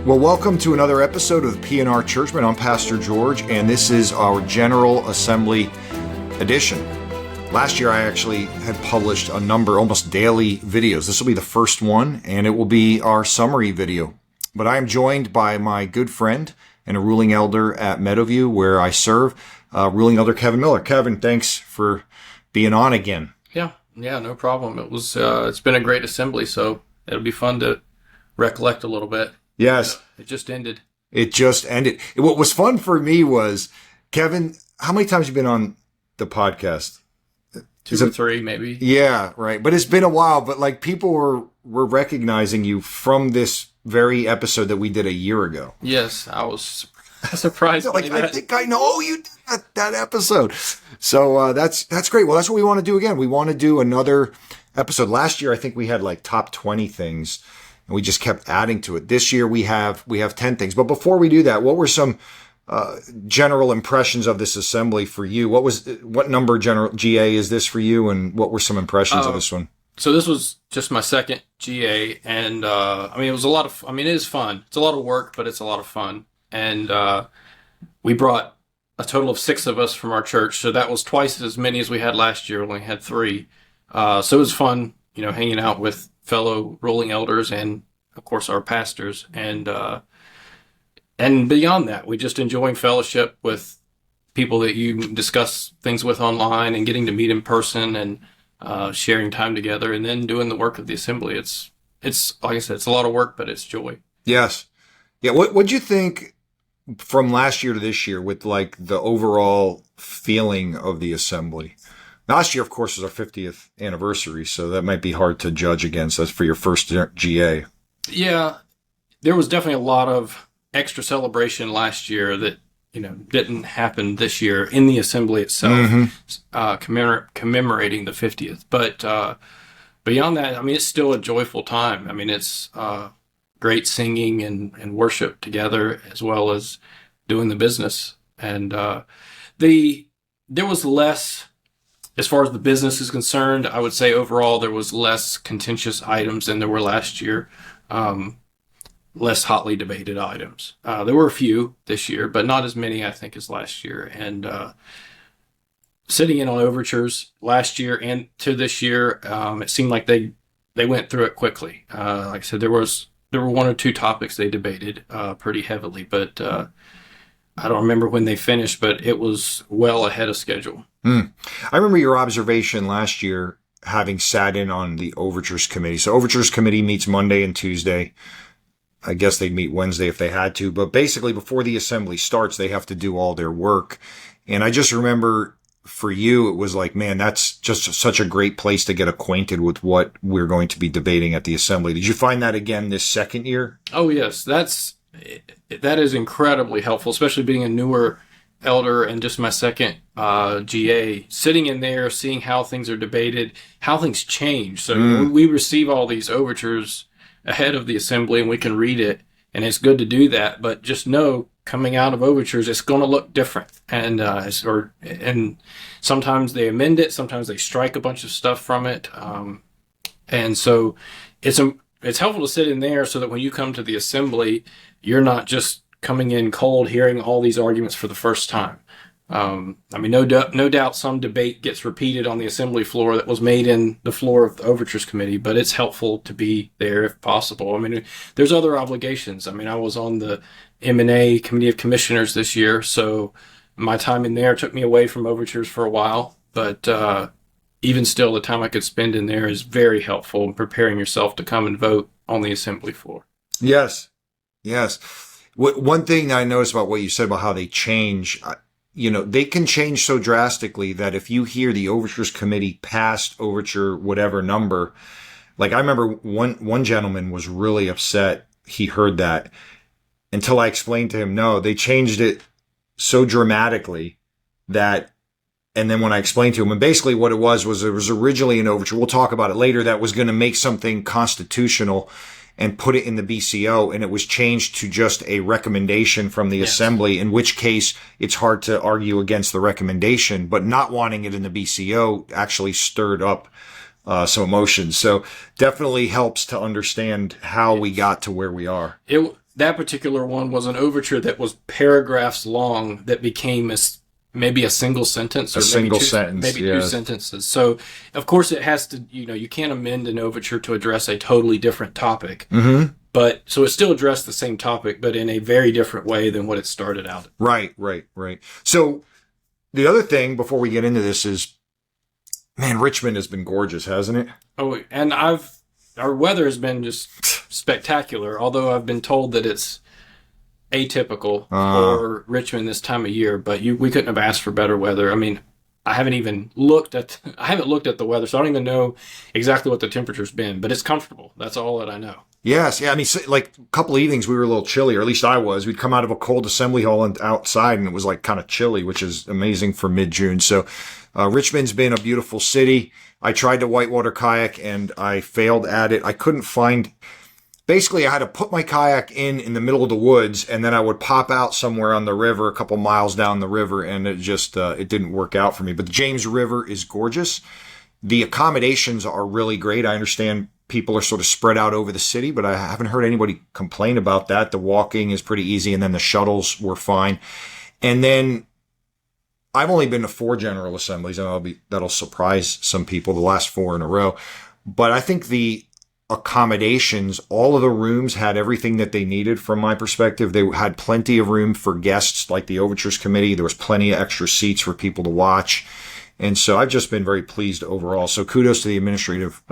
Well, welcome to another episode of PNR Churchman. I'm Pastor George, and this is our General Assembly edition. Last year, I actually had published a number, almost daily videos. This will be the first one, and it will be our summary video. But I am joined by my good friend and a ruling elder at Meadowview, where I serve, ruling elder Kevin Miller. Kevin, thanks for being on again. Yeah, no problem. It's been a great assembly, so it'll be fun to recollect a little bit. Yes. It just ended. What was fun for me was, Kevin, how many times have you been on the podcast? Two or three, maybe. Yeah, right. But it's been a while. But like people were recognizing you from this very episode that we did a year ago. Yes, I was surprised. I think I know you did that episode. So that's great. Well, that's what we want to do again. We want to do another episode. Last year, I think we had like top 20 things. And we just kept adding to it. This year we have 10 things. But before we do that, what were some general impressions of this assembly for you? What number General GA is this for you? And what were some impressions of this one? So this was just my second GA, and it was a lot of. It is fun. It's a lot of work, but it's a lot of fun. And we brought a total of 6 of us from our church, so that was twice as many as we had last year. We only had 3, so it was fun. Hanging out with fellow ruling elders and, of course, our pastors. And beyond that, we just enjoying fellowship with people that you discuss things with online and getting to meet in person and sharing time together and then doing the work of the assembly. It's like I said, it's a lot of work, but it's joy. Yes. Yeah. What'd you think from last year to this year with like the overall feeling of the assembly? Last year, of course, was our 50th anniversary, so that might be hard to judge against. That's for your first GA. Yeah, there was definitely a lot of extra celebration last year that didn't happen this year in the assembly itself, commemorating the 50th. But beyond that, it's still a joyful time. It's great singing and worship together, as well as doing the business. And there was less. As far as the business is concerned, I would say overall there was less contentious items than there were last year, less hotly debated items. There were a few this year, but not as many, I think, as last year. And sitting in on overtures last year and to this year, it seemed like they went through it quickly. Like I said, there were 1 or 2 topics they debated pretty heavily, but I don't remember when they finished, but it was well ahead of schedule. I remember your observation last year having sat in on the Overtures Committee. So Overtures Committee meets Monday and Tuesday. I guess they'd meet Wednesday if they had to. But basically, before the assembly starts, they have to do all their work. And I just remember for you, it was like, man, that's just such a great place to get acquainted with what we're going to be debating at the assembly. Did you find that again this second year? Oh, yes. That is incredibly helpful, especially being a newer elder and just my second GA, sitting in there, seeing how things are debated, how things change. So we receive all these overtures ahead of the assembly and we can read it, and it's good to do that. But just know, coming out of overtures, it's going to look different. And sometimes they amend it, sometimes they strike a bunch of stuff from it. And so it's helpful to sit in there so that when you come to the assembly, you're not just coming in cold, hearing all these arguments for the first time. No doubt some debate gets repeated on the assembly floor that was made in the floor of the Overtures Committee, but it's helpful to be there if possible. There's other obligations. I was on the M&A Committee of Commissioners this year, so my time in there took me away from Overtures for a while, but even still, the time I could spend in there is very helpful in preparing yourself to come and vote on the assembly floor. Yes. One thing I noticed about what you said about how they change, they can change so drastically that if you hear the Overtures Committee passed overture whatever number, like I remember one gentleman was really upset he heard that until I explained to him, no, they changed it so dramatically that, and then when I explained to him, and basically what it was originally an overture, we'll talk about it later, that was going to make something constitutional and put it in the BCO, and it was changed to just a recommendation from the assembly, in which case it's hard to argue against the recommendation, but not wanting it in the BCO actually stirred up some emotions. So definitely helps to understand how we got to where we are. That particular one was an overture that was paragraphs long that became maybe a single sentence, or maybe two sentences. So, of course, it has to, you can't amend an overture to address a totally different topic. Mm-hmm. But so it still addressed the same topic, but in a very different way than what it started out. Right. So the other thing before we get into this is, man, Richmond has been gorgeous, hasn't it? Oh, and our weather has been just spectacular, although I've been told that it's atypical for Richmond this time of year, but we couldn't have asked for better weather. I mean, I haven't looked at the weather, so I don't even know exactly what the temperature's been, but it's comfortable. That's all that I know. Yes. Yeah. I mean, like a couple of evenings we were a little chilly, or at least I was. We'd come out of a cold assembly hall and outside, and it was like kind of chilly, which is amazing for mid-June. So Richmond's been a beautiful city. I tried to whitewater kayak and I failed at it. I couldn't find. Basically, I had to put my kayak in the middle of the woods, and then I would pop out somewhere on the river, a couple miles down the river, and it just it didn't work out for me. But the James River is gorgeous. The accommodations are really great. I understand people are sort of spread out over the city, but I haven't heard anybody complain about that. The walking is pretty easy, and then the shuttles were fine. And then I've only been to 4 General Assemblies, and that'll surprise some people, the last 4 in a row. But I think the accommodations, all of the rooms had everything that they needed from my perspective. They had plenty of room for guests like the Overtures Committee. There was plenty of extra seats for people to watch. And so I've just been very pleased overall. So kudos to the administrative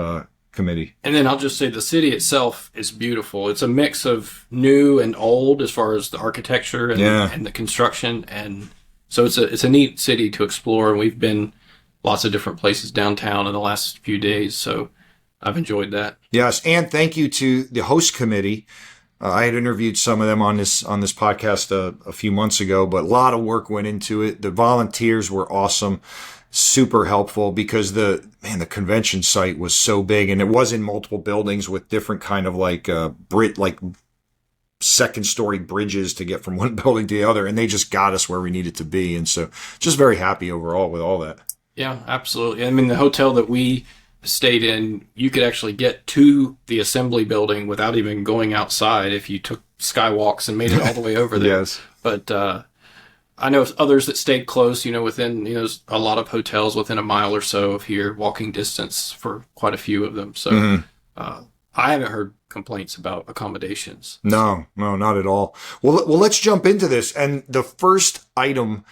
committee. And then I'll just say the city itself is beautiful. It's a mix of new and old as far as the architecture and the construction. And so it's a neat city to explore. And we've been lots of different places downtown in the last few days. So I've enjoyed that. Yes. And thank you to the host committee. I had interviewed some of them on this podcast a few months ago, but a lot of work went into it. The volunteers were awesome. Super helpful because the convention site was so big, and it was in multiple buildings with different kind of like second story bridges to get from one building to the other. And they just got us where we needed to be. And so just very happy overall with all that. Yeah, absolutely. I mean, the hotel that we stayed in, you could actually get to the assembly building without even going outside if you took skywalks and made it all the way over there. Yes. But, I know others that stayed close, within, a lot of hotels within a mile or so of here, walking distance for quite a few of them. So I haven't heard complaints about accommodations. No, not at all. Well, let's jump into this. And the first item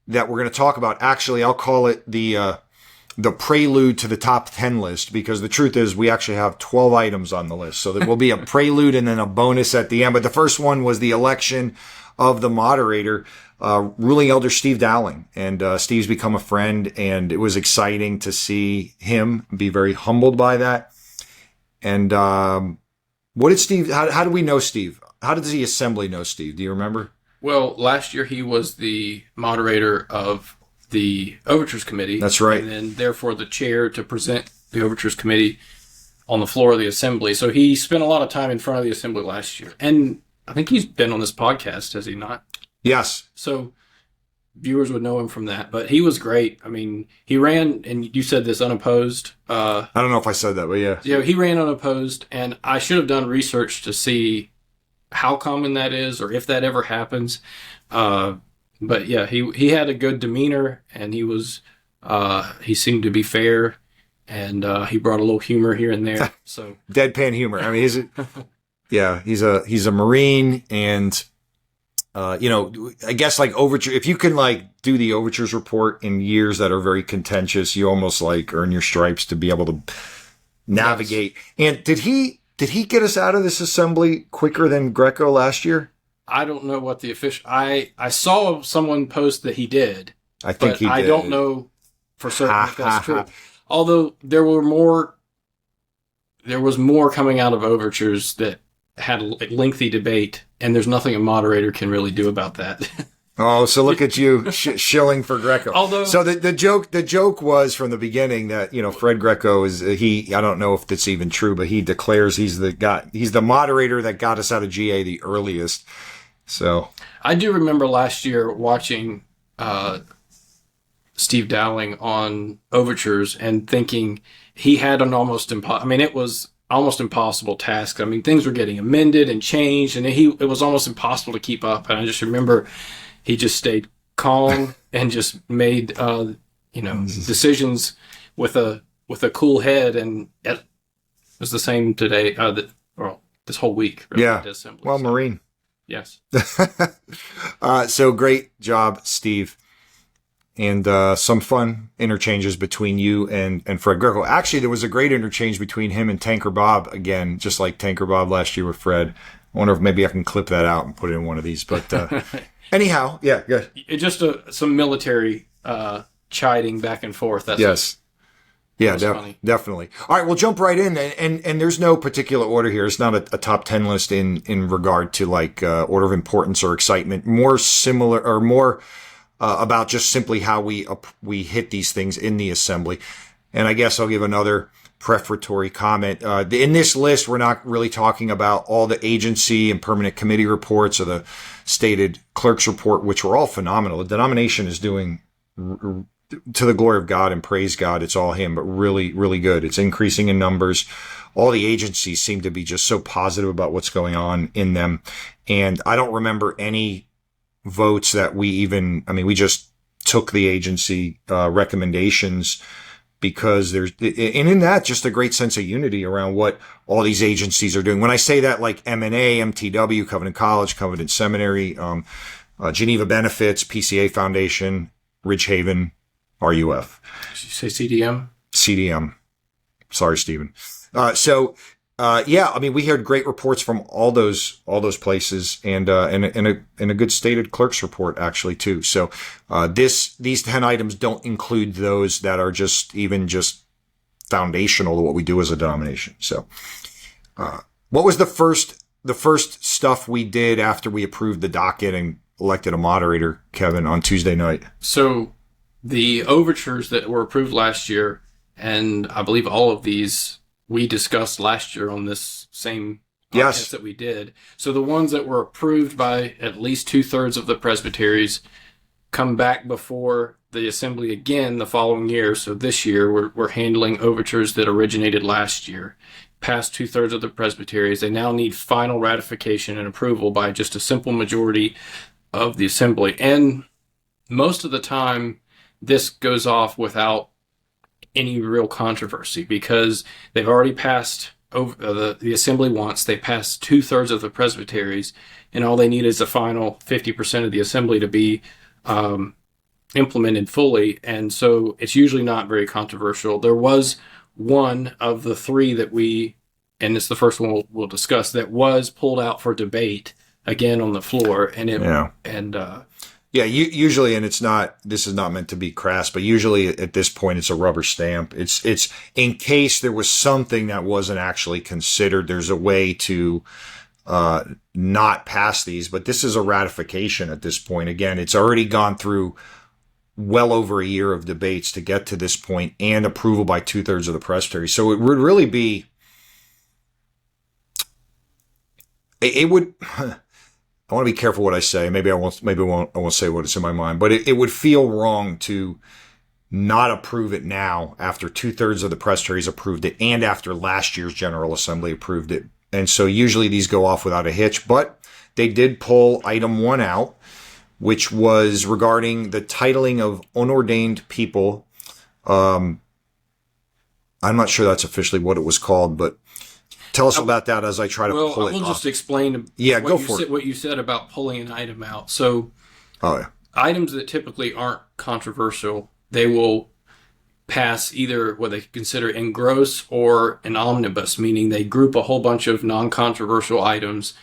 that we're going to talk about, actually, I'll call it the prelude to the top 10 list, because the truth is we actually have 12 items on the list. So there will be a prelude and then a bonus at the end. But the first one was the election of the moderator, ruling elder Steve Dowling. And Steve's become a friend, and it was exciting to see him be very humbled by that. And what did Steve, how do we know Steve? How does the assembly know Steve? Do you remember? Well, last year he was the moderator of the Overtures Committee. That's right. And then therefore the chair to present the Overtures Committee on the floor of the assembly. So he spent a lot of time in front of the assembly last year. And I think he's been on this podcast, has he not? Yes. So viewers would know him from that. But he was great. I mean, he ran, and you said this, unopposed. I don't know if I said that, but yeah. Yeah, he ran unopposed, and I should have done research to see how common that is or if that ever happens. But yeah, he had a good demeanor, and he seemed to be fair, and he brought a little humor here and there. So deadpan humor. I mean, he's a Marine, and I guess like overture. If you can like do the overtures report in years that are very contentious, you almost like earn your stripes to be able to navigate. Yes. And did he get us out of this assembly quicker than Greco last year? I don't know what the official. I saw someone post that he did. I think he did. I don't know for certain if that's true. Although there was more coming out of overtures that had a lengthy debate, and there's nothing a moderator can really do about that. Oh, so look at you shilling for Greco. Although, so the joke was from the beginning that Fred Greco is I don't know if that's even true, but he declares he's the moderator that got us out of GA the earliest. So I do remember last year watching Steve Dowling on overtures and thinking he had an it was almost impossible task. I mean, things were getting amended and changed, and it was almost impossible to keep up. And I just remember he just stayed calm and just made, decisions with a cool head. And it was the same today, this whole week. Really, Yeah. Well, so, Marine. Yes. So great job, Steve. And some fun interchanges between you and Fred Greco. Actually, there was a great interchange between him and Tanker Bob again, just like Tanker Bob last year with Fred. I wonder if maybe I can clip that out and put it in one of these. But anyhow, yeah, good. Just some military chiding back and forth. Yes. Yeah, definitely. All right, we'll jump right in. And there's no particular order here. It's not a top 10 list in regard to like order of importance or excitement. More similar or more about just simply how we hit these things in the assembly. And I guess I'll give another prefatory comment. In this list, we're not really talking about all the agency and permanent committee reports or the stated clerk's report, which were all phenomenal. The denomination is doing, to the glory of God and praise God, it's all him, but really, really good. It's increasing in numbers. All the agencies seem to be just so positive about what's going on in them. And I don't remember any votes that we just took the agency recommendations because and in that, just a great sense of unity around what all these agencies are doing. When I say that, like M&A, MTW, Covenant College, Covenant Seminary, Geneva Benefits, PCA Foundation, Ridgehaven, RUF. Did you say CDM? CDM. Sorry, Stephen. We heard great reports from all those places and a good stated clerk's report actually too. So, these 10 items don't include those that are just foundational to what we do as a denomination. So, what was the first stuff we did after we approved the docket and elected a moderator, Kevin, on Tuesday night? So the overtures that were approved last year, and I believe all of these we discussed last year on this same podcast that we did. So the ones that were approved by at least 2/3 of the presbyteries come back before the assembly again the following year. So this year we're handling overtures that originated last year. Past 2/3 of the presbyteries, they now need final ratification and approval by just a simple majority of the assembly. And most of the time, this goes off without any real controversy because they've already passed over the assembly once. They passed 2/3 of the presbyteries, and all they need is the final 50% of the assembly to be implemented fully. And so it's usually not very controversial. There was one of the three that and it's the first one we'll discuss, that was pulled out for debate again on the floor. And usually, and this is not meant to be crass, but usually at this point, it's a rubber stamp. It's in case there was something that wasn't actually considered, there's a way to not pass these, but this is a ratification at this point. Again, it's already gone through well over a year of debates to get to this point and approval by 2/3 of the presbytery. So it would really be, I want to be careful what I say. I won't say what's in my mind, but it would feel wrong to not approve it now after 2/3 of the presbyteries approved it and after last year's General Assembly approved it. And so usually these go off without a hitch, but they did pull item 1 out, which was regarding the titling of unordained people. I'm not sure that's officially what it was called, but tell us about that as I try to pull it off. We'll just explain what you said about pulling an item out. So items that typically aren't controversial, they will pass either what they consider engross or an omnibus, meaning they group a whole bunch of non-controversial items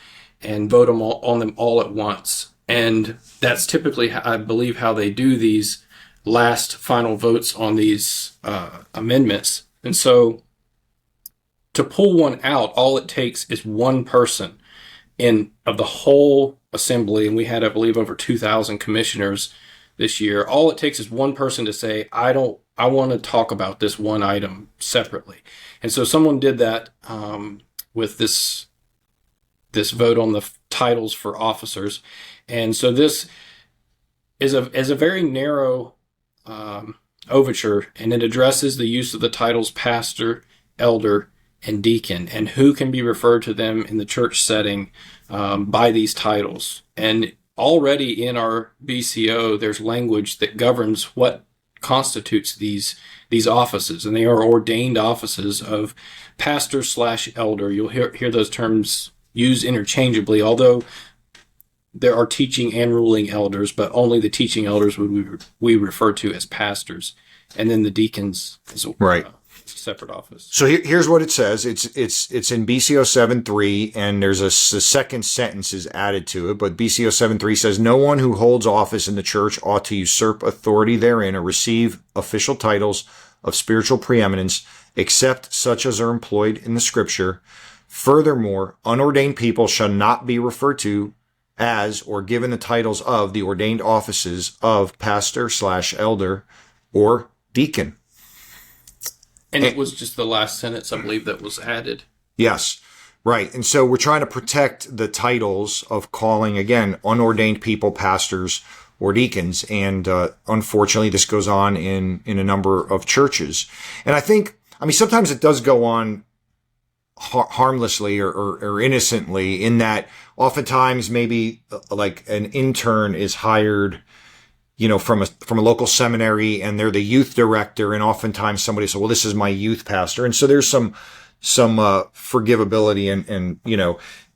and vote on them all at once. And that's typically, I believe, how they do these last final votes on these amendments. And so to pull one out, all it takes is one person of the whole assembly, and we had, I believe, over 2,000 commissioners this year. All it takes is one person to say, I want to talk about this one item separately. And so someone did that with this vote on the titles for officers. And so this is a very narrow overture, and it addresses the use of the titles pastor, elder, and deacon, and who can be referred to them in the church setting by these titles. And already in our BCO, there's language that governs what constitutes these offices, and they are ordained offices of pastor / elder. You'll hear those terms used interchangeably, although there are teaching and ruling elders, but only the teaching elders would we refer to as pastors, and then the deacons is right. A separate office. So here's what it says. It's in BCO 7.3, and there's a second sentence is added to it. But BCO 7.3 says, no one who holds office in the church ought to usurp authority therein or receive official titles of spiritual preeminence, except such as are employed in the Scripture. Furthermore, unordained people shall not be referred to as or given the titles of the ordained offices of pastor / elder or deacon. And it was just the last sentence, I believe, that was added. Yes, right. And so we're trying to protect the titles of calling, again, unordained people pastors or deacons. And unfortunately, this goes on in a number of churches. And I mean, sometimes it does go on harmlessly or innocently, in that oftentimes maybe like an intern is hired, from a local seminary, and they're the youth director, and oftentimes somebody says, well, this is my youth pastor. And so there's some forgivability and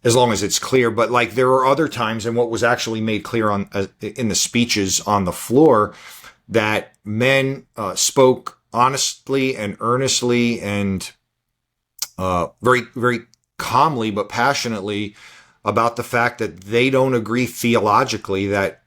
as long as it's clear. But like there are other times, and what was actually made clear in the speeches on the floor, that men spoke honestly and earnestly and very, very calmly but passionately about the fact that they don't agree theologically that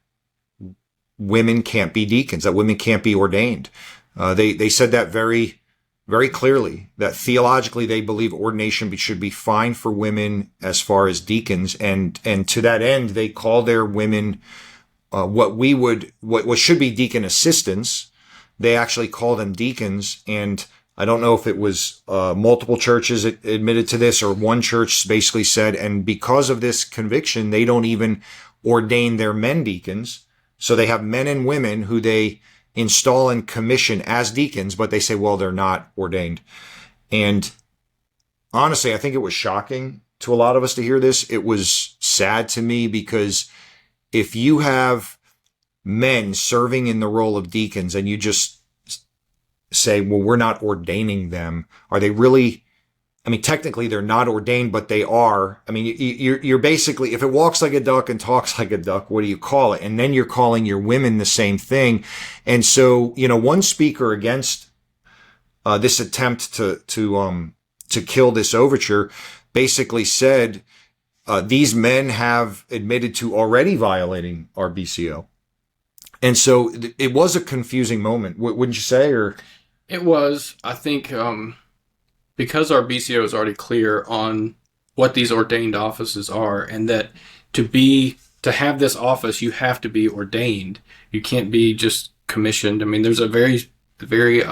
women can't be deacons, that women can't be ordained. They said that very, very clearly, that theologically they believe ordination should be fine for women as far as deacons. And to that end, they call their women what should be deacon assistants. They actually call them deacons. And I don't know if it was multiple churches admitted to this, or one church basically said, and because of this conviction, they don't even ordain their men deacons. So they have men and women who they install and commission as deacons, but they say, well, they're not ordained. And honestly, I think it was shocking to a lot of us to hear this. It was sad to me, because if you have men serving in the role of deacons and you just say, well, we're not ordaining them, are they really? I mean, technically they're not ordained, but they are. I mean, you're basically, if it walks like a duck and talks like a duck, what do you call it? And then you're calling your women the same thing. And so, one speaker against this attempt to kill this overture basically said, these men have admitted to already violating our BCO. And so it was a confusing moment, wouldn't you say? Or it was, I think, because our BCO is already clear on what these ordained offices are, and that to have this office, you have to be ordained. You can't be just commissioned. I mean, there's a very, very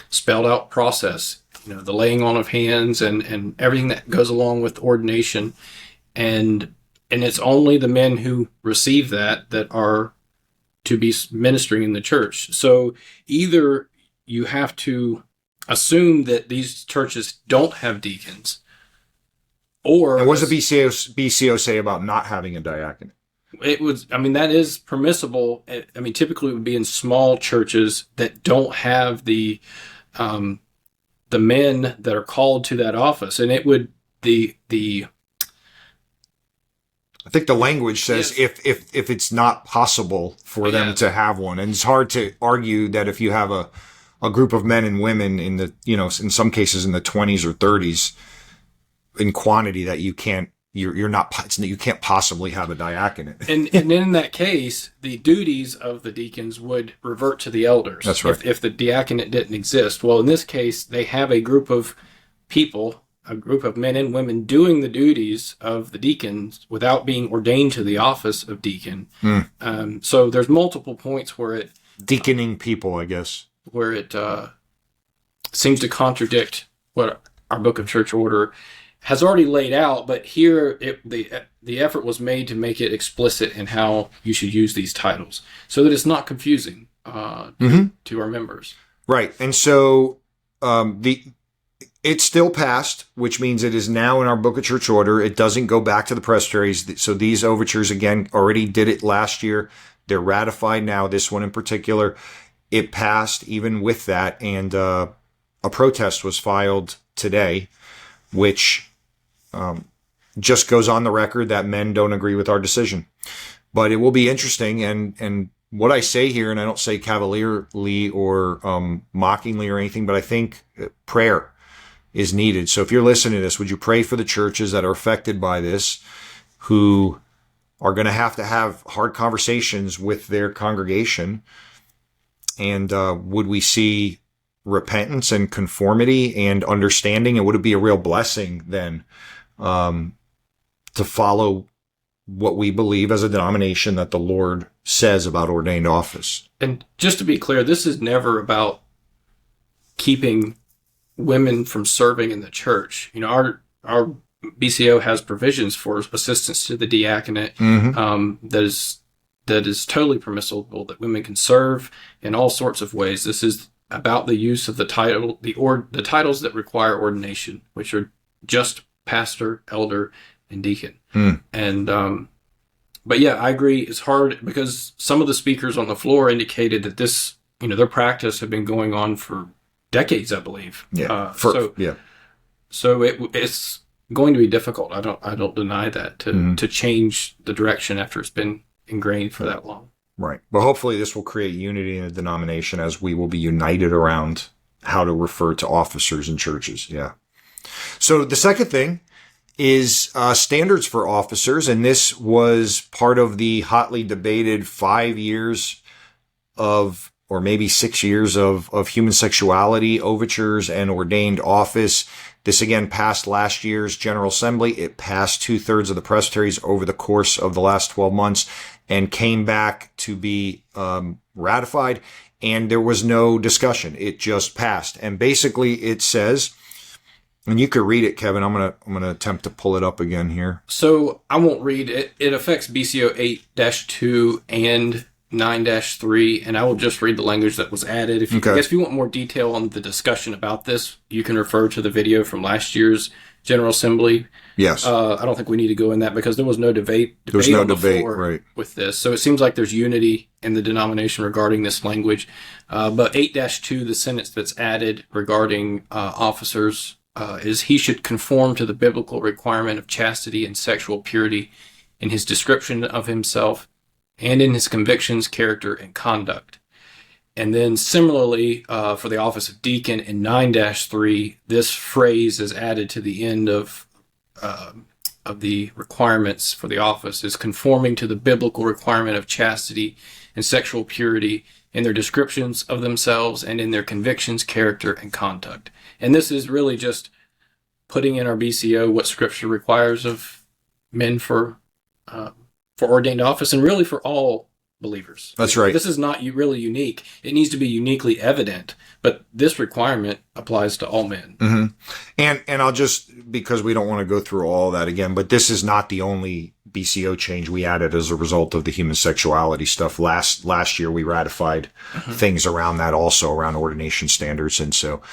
spelled out process, the laying on of hands and everything that goes along with ordination. And it's only the men who receive that are to be ministering in the church. So either you have to assume that these churches don't have deacons, or... And what does the BCO say about not having a diaconate? That is permissible. I mean, typically it would be in small churches that don't have the men that are called to that office. And it would, I think the language says, yes, if it's not possible for them to have one. And it's hard to argue that if you have a group of men and women in the, in some cases in the 20s or 30s in quantity, that you can't possibly have a diaconate. And in that case, the duties of the deacons would revert to the elders. That's right. If the diaconate didn't exist. Well, in this case, they have a group of people, a group of men and women doing the duties of the deacons without being ordained to the office of deacon. So there's multiple points where it... Deaconing people, I guess. Where it seems to contradict what our Book of Church Order has already laid out, but here the effort was made to make it explicit in how you should use these titles, so that it's not confusing. to our members. Right. And so it still passed, which means it is now in our Book of Church Order. It doesn't go back to the presbyteries. So these overtures, again, already did it last year. They're ratified now, this one in particular. It passed even with that. And a protest was filed today, which just goes on the record that men don't agree with our decision. But it will be interesting. And what I say here, and I don't say cavalierly or mockingly or anything, but I think prayer is needed. So if you're listening to this, would you pray for the churches that are affected by this, who are going to have hard conversations with their congregation? And would we see repentance and conformity and understanding? And would it be a real blessing then to follow what we believe as a denomination that the Lord says about ordained office? And just to be clear, this is never about keeping women from serving in the church. You know, our BCO has provisions for assistance to the diaconate that is totally permissible, that women can serve in all sorts of ways. This is about the use of the title, the titles that require ordination, which are just pastor, elder, and deacon. And but yeah, I agree. It's hard because some of the speakers on the floor indicated that this, you know, their practice had been going on for decades, I believe. Yeah. So it's going to be difficult. I don't deny that to change the direction after it's been ingrained for that long. Right. But hopefully this will create unity in the denomination, as we will be united around how to refer to officers in churches. Yeah. So the second thing is standards for officers. And this was part of the hotly debated 5 years of, or maybe 6 years of human sexuality overtures and ordained office. This again passed last year's General Assembly. It passed 2/3 of the presbyteries over the course of the last 12 months and came back to be ratified. And there was no discussion. It just passed. And basically it says, and you could read it, Kevin. I'm gonna attempt to pull it up again here. So I won't read it. It affects BCO 8-2 and 9-3, and I will just read the language that was added. I guess if you want more detail on the discussion about this, you can refer to the video from last year's General Assembly. Yes. I don't think we need to go in that because there was no debate. There was no on the debate, floor right, with this. So it seems like there's unity in the denomination regarding this language. But 8-2, the sentence that's added regarding officers, is he should conform to the biblical requirement of chastity and sexual purity in his description of himself and in his convictions, character, and conduct. And then similarly, for the office of deacon in 9-3, this phrase is added to the end of the requirements for the office, is conforming to the biblical requirement of chastity and sexual purity in their descriptions of themselves and in their convictions, character, and conduct. And this is really just putting in our BCO what Scripture requires of men for ordained office, and really for all believers. That's right. This is not really unique. It needs to be uniquely evident, but this requirement applies to all men. And I'll just, because we don't want to go through all that again, but this is not the only BCO change we added as a result of the human sexuality stuff. Last year we ratified things around that, also around ordination standards. And so,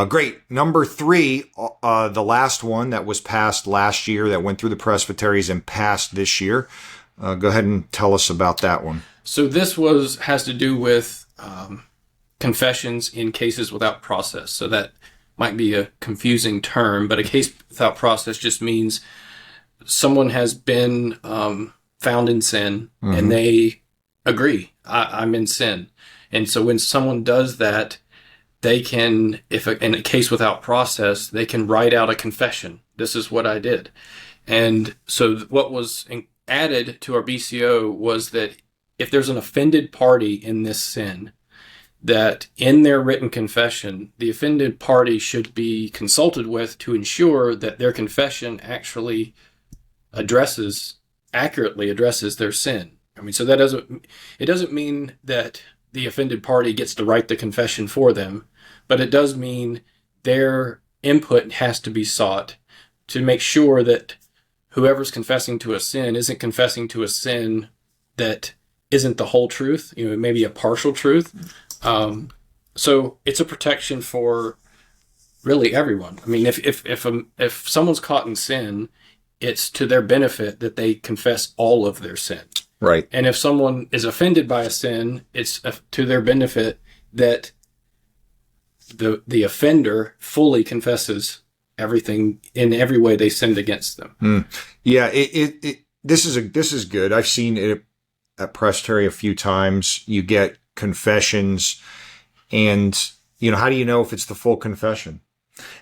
great. Number 3, the last one that was passed last year that went through the presbyteries and passed this year. Go ahead and tell us about that one. So this has to do with confessions in cases without process. So that might be a confusing term, but a case without process just means someone has been found in sin and they agree, I'm in sin. And so when someone does that, they can, in a case without process, they can write out a confession. This is what I did. And so what was added to our BCO was that if there's an offended party in this sin, that in their written confession, the offended party should be consulted with to ensure that their confession actually accurately addresses their sin. I mean, so it doesn't mean that the offended party gets to write the confession for them, but it does mean their input has to be sought to make sure that whoever's confessing to a sin isn't confessing to a sin that isn't the whole truth. It may be a partial truth. So it's a protection for really everyone. I mean, if someone's caught in sin, it's to their benefit that they confess all of their sin. Right. And if someone is offended by a sin, it's to their benefit that the offender fully confesses everything in every way they sinned against them. Yeah, this is good. I've seen it at Presbytery a few times. You get confessions, and how do you know if it's the full confession?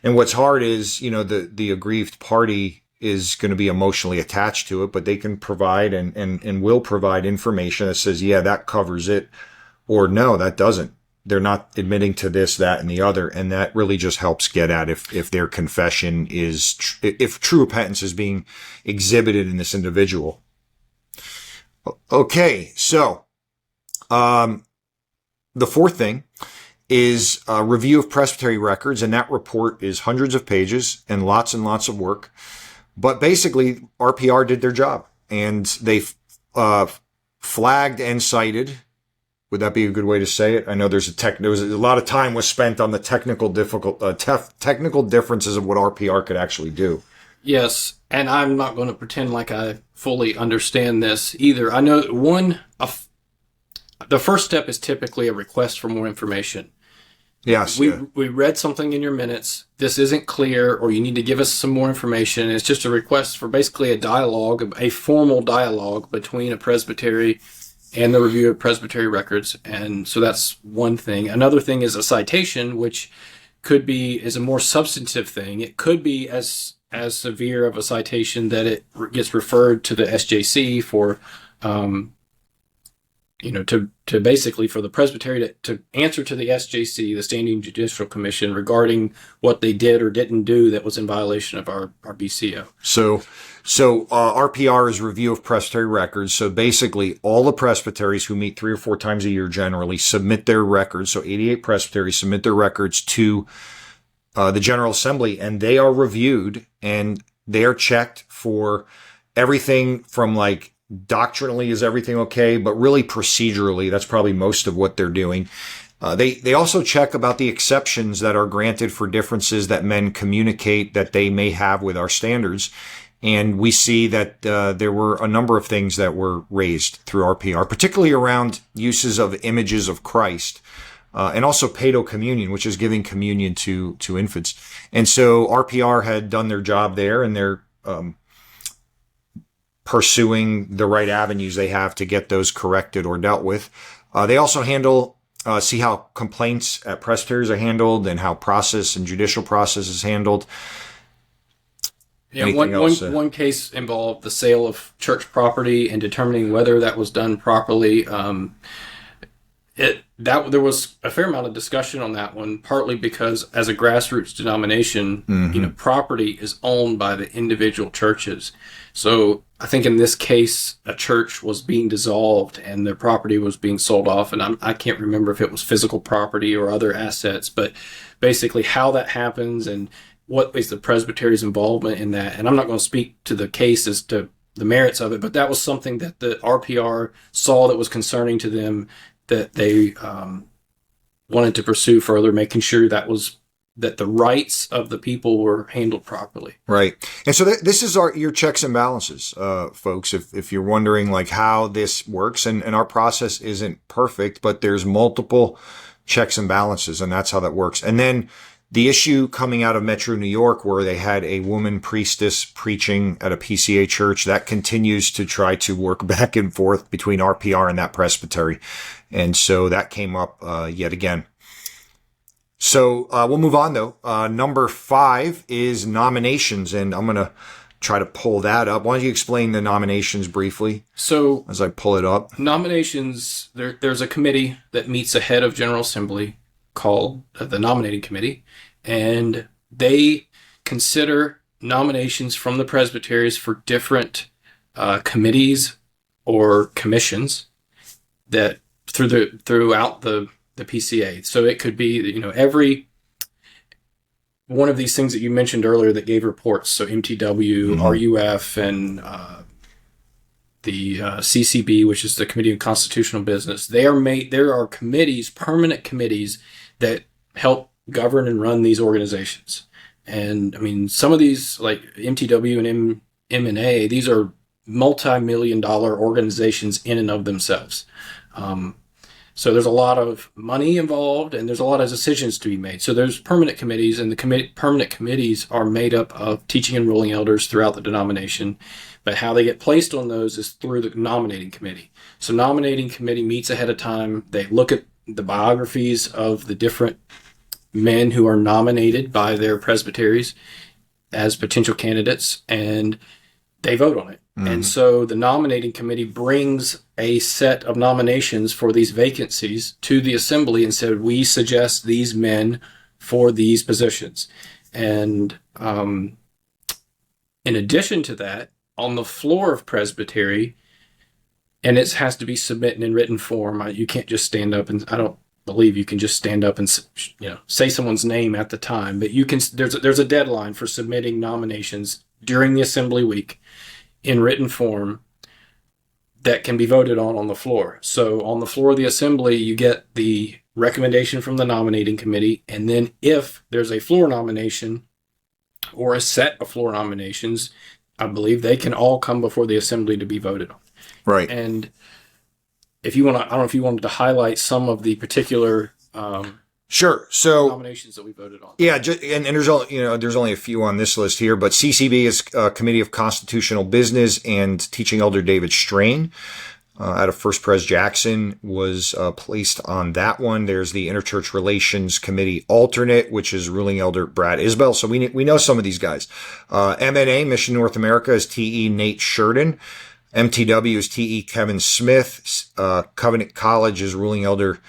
And what's hard is, the aggrieved party is going to be emotionally attached to it, but they can provide and will provide information that says, yeah, that covers it, or no, that doesn't. They're not admitting to this, that, and the other. And that really just helps get at if their confession is, if true repentance is being exhibited in this individual. Okay. So, the fourth thing is a review of presbytery records. And that report is hundreds of pages and lots of work. But basically, RPR did their job, and they flagged and cited. Would that be a good way to say it? I know there was a lot of time was spent on the technical differences of what RPR could actually do. Yes, and I'm not going to pretend like I fully understand this either. I know the first step is typically a request for more information. Yes. We read something in your minutes. This isn't clear, or you need to give us some more information. It's just a request for basically a dialogue, a formal dialogue between a presbytery and the review of presbytery records. And so that's one thing. Another thing is a citation, which is a more substantive thing. It could be as severe of a citation that it gets referred to the SJC for, to basically for the presbytery to answer to the SJC, the Standing Judicial Commission, regarding what they did or didn't do that was in violation of our BCO. So RPR is review of presbytery records. So basically, all the presbyteries who meet 3 or 4 times a year generally submit their records. So 88 presbyteries submit their records to the General Assembly, and they are reviewed and they are checked for everything from doctrinally, is everything okay, but really procedurally, that's probably most of what they're doing. They also check about the exceptions that are granted for differences that men communicate that they may have with our standards. And we see that there were a number of things that were raised through RPR, particularly around uses of images of Christ, and also paedo communion, which is giving communion to infants. And so RPR had done their job there, and they're pursuing the right avenues they have to get those corrected or dealt with. They also see how complaints at presbyteries are handled and how process and judicial process is handled. Yeah, one case involved the sale of church property and determining whether that was done properly. There was a fair amount of discussion on that one, partly because as a grassroots denomination, property is owned by the individual churches. So I think in this case, a church was being dissolved and their property was being sold off. And I can't remember if it was physical property or other assets, but basically how that happens and what is the presbytery's involvement in that. And I'm not going to speak to the case as to the merits of it, but that was something that the RPR saw that was concerning to them, that they wanted to pursue further, making sure that the rights of the people were handled properly. Right. And so this is your checks and balances, folks, if you're wondering how this works. And our process isn't perfect, but there's multiple checks and balances, and that's how that works. And then the issue coming out of Metro New York, where they had a woman priestess preaching at a PCA church, that continues to try to work back and forth between RPR and that presbytery. And so that came up yet again. So we'll move on, though. Number 5 is nominations, and I'm going to try to pull that up. Why don't you explain the nominations briefly? So as I pull it up. Nominations, there's a committee that meets ahead of General Assembly called the Nominating Committee, and they consider nominations from the presbyteries for different committees or commissions that throughout the PCA. So it could be, every one of these things that you mentioned earlier that gave reports. So MTW, RUF, and the CCB, which is the Committee on Constitutional Business. There are committees, permanent committees, that help govern and run these organizations. And I mean, some of these, like MTW and M&A, these are multi-million-dollar organizations in and of themselves. So there's a lot of money involved, and there's a lot of decisions to be made. So there's permanent committees, and the permanent committees are made up of teaching and ruling elders throughout the denomination. But how they get placed on those is through the nominating committee. So nominating committee meets ahead of time. They look at the biographies of the different men who are nominated by their presbyteries as potential candidates, and they vote on it. Mm-hmm. And so the nominating committee brings a set of nominations for these vacancies to the assembly and said, we suggest these men for these positions. And in addition to that, on the floor of presbytery, and it has to be submitted in written form. You can't just stand up, and I don't believe you can just stand up and say someone's name at the time, but you can. There's a deadline for submitting nominations during the assembly week in written form that can be voted on the floor. So on the floor of the assembly, you get the recommendation from the nominating committee, and then if there's a floor nomination or a set of floor nominations, I believe they can all come before the assembly to be voted on. Right. And if you want to, I don't know if you wanted to highlight some of the particular sure. So nominations that we voted on. Yeah, and there's only a few on this list here, but CCB is Committee of Constitutional Business, and Teaching Elder David Strain out of First Pres Jackson was placed on that one. There's the Interchurch Relations Committee alternate, which is Ruling Elder Brad Isbell. So we know some of these guys. MNA, Mission North America, is TE Nate Sheridan. MTW is TE Kevin Smith. Covenant College is Ruling Elder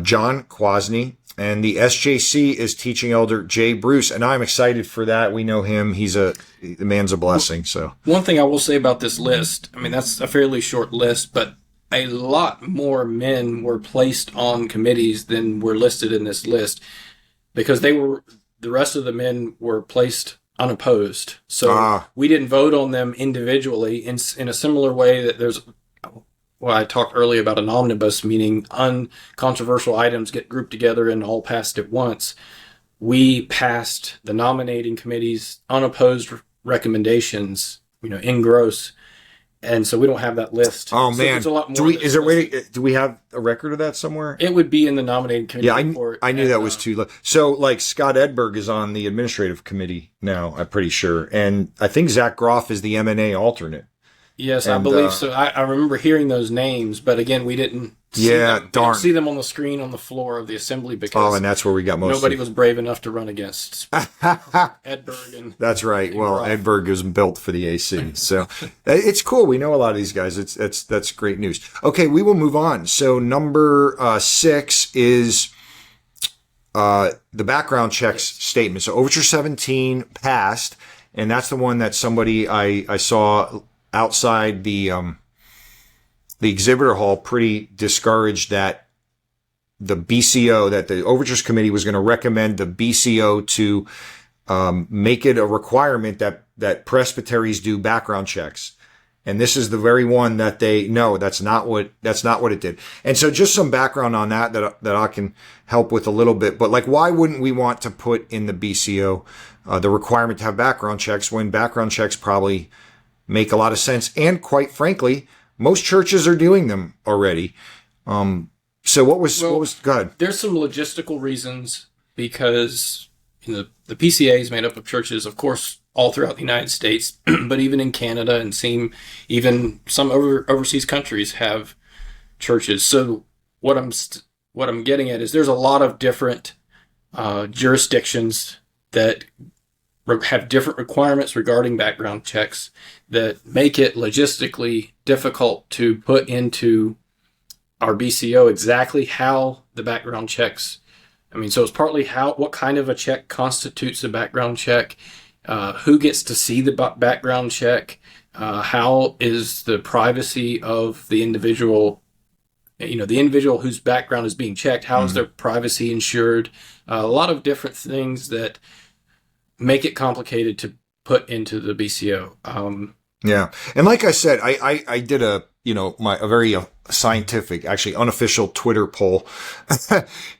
John Kwasny. And the SJC is Teaching Elder Jay Bruce, and I'm excited for that. We know him; the man's a blessing. So one thing I will say about this list, I mean, that's a fairly short list, but a lot more men were placed on committees than were listed in this list, because the rest of the men were placed unopposed. So we didn't vote on them individually in a similar way that there's. Well, I talked earlier about an omnibus, meaning uncontroversial items get grouped together and all passed at once. We passed the nominating committee's unopposed recommendations, in gross. And so we don't have that list. Oh, so man. A lot more do we have a record of that somewhere? It would be in the nominating committee report. I knew that was too low. So, like, Scott Edberg is on the administrative committee now, I'm pretty sure. And I think Zach Groff is the M&A alternate. Yes, I believe so. I remember hearing those names, but again, we didn't see them. Darn. We didn't see them on the screen on the floor of the assembly because and that's where we got most nobody was brave enough to run against Edberg. That's right. Well, Edberg is built for the AC, so it's cool. We know a lot of these guys. That's great news. Okay, we will move on. So number 6 is the background checks statement. So Overture 17 passed, and that's the one that somebody I saw outside the exhibitor hall pretty discouraged that the BCO, that the Overtures Committee was going to recommend the BCO to make it a requirement that presbyteries do background checks. And this is the very one that that's not what it did. And so just some background on that I can help with a little bit. But like, why wouldn't we want to put in the BCO the requirement to have background checks when background checks probably make a lot of sense? And quite frankly, most churches are doing them already. So what was good? There's some logistical reasons, because the PCA is made up of churches, of course, all throughout the United States, but even in Canada, and even some overseas countries have churches. So what I'm getting at is there's a lot of different jurisdictions that have different requirements regarding background checks that make it logistically difficult to put into our BCO exactly how the background checks. I mean, so it's partly what kind of a check constitutes a background check, who gets to see the background check, how is the privacy of the individual, the individual whose background is being checked, how is their privacy ensured, a lot of different things that make it complicated to put into the BCO. Yeah. And like I said, I did a, a very scientific, actually unofficial Twitter poll.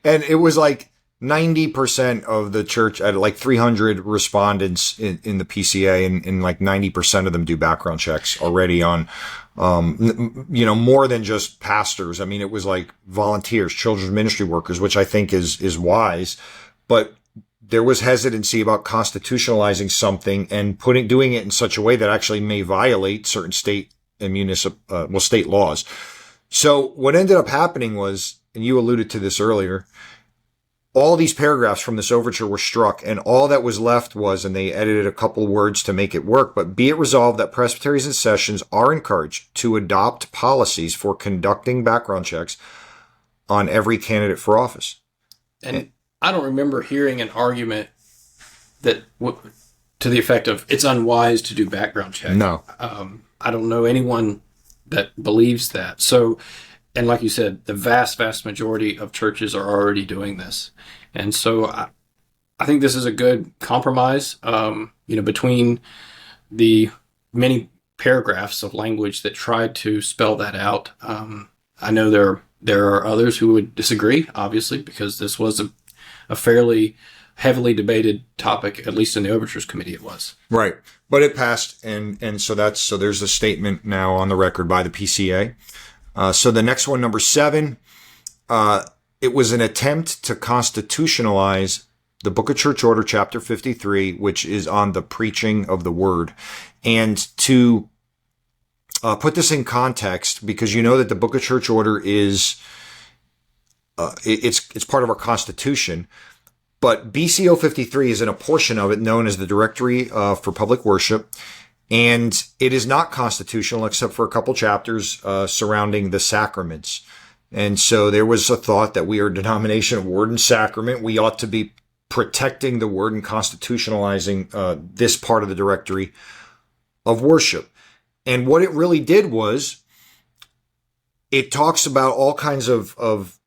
And it was like 90% of the church, at like 300 respondents in the PCA, and like 90% of them do background checks already on, more than just pastors. I mean, it was like volunteers, children's ministry workers, which I think is wise, but there was hesitancy about constitutionalizing something and doing it in such a way that actually may violate certain state and state laws. So what ended up happening was, and you alluded to this earlier, all these paragraphs from this overture were struck, and all that was left was, and they edited a couple words to make it work, but be it resolved that presbyteries and sessions are encouraged to adopt policies for conducting background checks on every candidate for office. And I don't remember hearing an argument that to the effect of it's unwise to do background checks. No. I don't know anyone that believes that. So, and like you said, the vast, vast majority of churches are already doing this. And so I think this is a good compromise, between the many paragraphs of language that try to spell that out. I know there are others who would disagree, obviously, because this was a fairly heavily debated topic, at least in the Overtures Committee it was. Right. But it passed, and so there's a statement now on the record by the PCA. So the next one, number 7, it was an attempt to constitutionalize the Book of Church Order, Chapter 53, which is on the preaching of the Word. And to put this in context, because you know that the Book of Church Order is it's part of our Constitution, but BCO 53 is in a portion of it known as the Directory for Public Worship, and it is not constitutional except for a couple chapters surrounding the sacraments. And so there was a thought that we are a denomination of Word and Sacrament. We ought to be protecting the Word and constitutionalizing this part of the Directory of Worship. And what it really did was it talks about all kinds of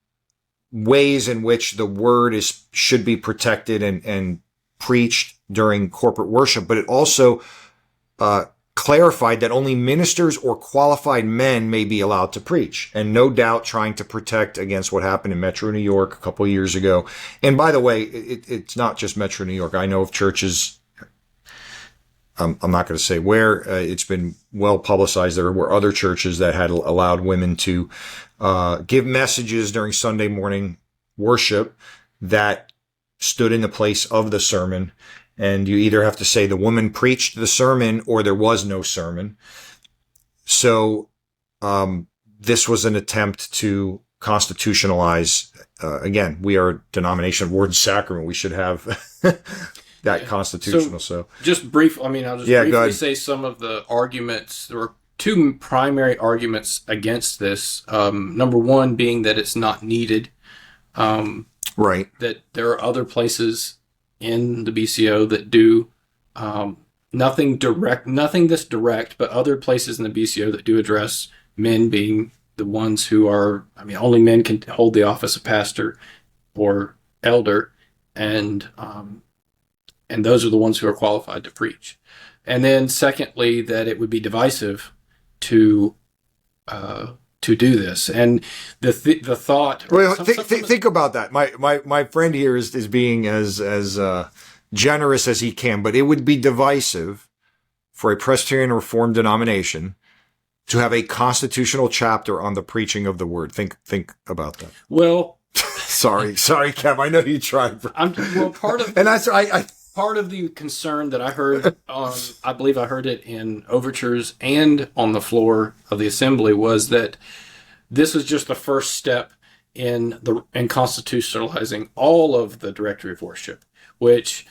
ways in which the Word should be protected and preached during corporate worship, but it also clarified that only ministers or qualified men may be allowed to preach, and no doubt trying to protect against what happened in Metro New York a couple of years ago. And by the way, it's not just Metro New York. I know of churches, I'm not going to say where, it's been well publicized. There were other churches that had allowed women to give messages during Sunday morning worship that stood in the place of the sermon. And you either have to say the woman preached the sermon or there was no sermon. So this was an attempt to constitutionalize. Again, we are a denomination of Word and Sacrament. We should have that constitutional. So just brief. I mean, I'll just briefly say some of the arguments. There were two primary arguments against this. Number one being that it's not needed. Right. That there are other places in the BCO that do nothing this direct, but other places in the BCO that do address men being the ones who are, only men can hold the office of pastor or elder, and those are the ones who are qualified to preach. And then secondly, that it would be divisive to do this. And the thought. Well, think about that. My friend here is being as generous as he can, but it would be divisive for a Presbyterian Reformed denomination to have a constitutional chapter on the preaching of the Word. Think about that. Well, sorry, Kev. I know you tried. Part of and that's part of the concern that I heard, I believe I heard it in overtures and on the floor of the assembly, was that this is just the first step in constitutionalizing all of the directory of worship, which,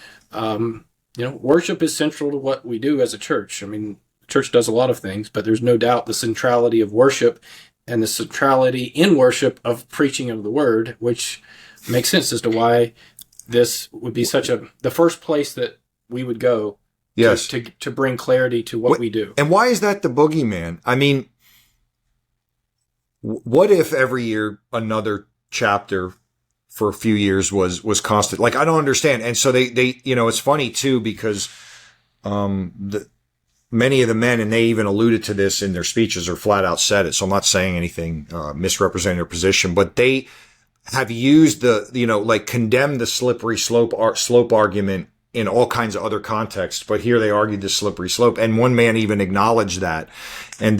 worship is central to what we do as a church. The church does a lot of things, but there's no doubt the centrality of worship and the centrality in worship of preaching of the Word, which makes sense as to why this would be the first place that we would go. Yes. To bring clarity to what we do. And why is that the boogeyman? What if every year another chapter for a few years was constant? I don't understand. And so they it's funny too, because the many of the men, and they even alluded to this in their speeches or flat out said it. So I'm not saying anything, misrepresenting their position, but they have used condemned the slippery slope argument in all kinds of other contexts. But here they argued the slippery slope. And one man even acknowledged that. And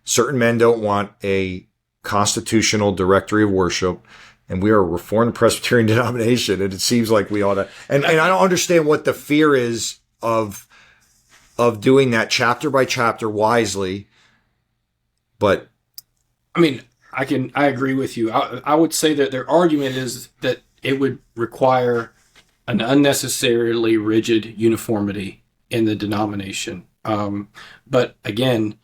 certain men don't want a constitutional directory of worship. And we are a Reformed Presbyterian denomination. And it seems like we ought to, and I don't understand what the fear is of doing that chapter by chapter wisely. But I mean, I agree with you. I would say that their argument is that it would require an unnecessarily rigid uniformity in the denomination. But again,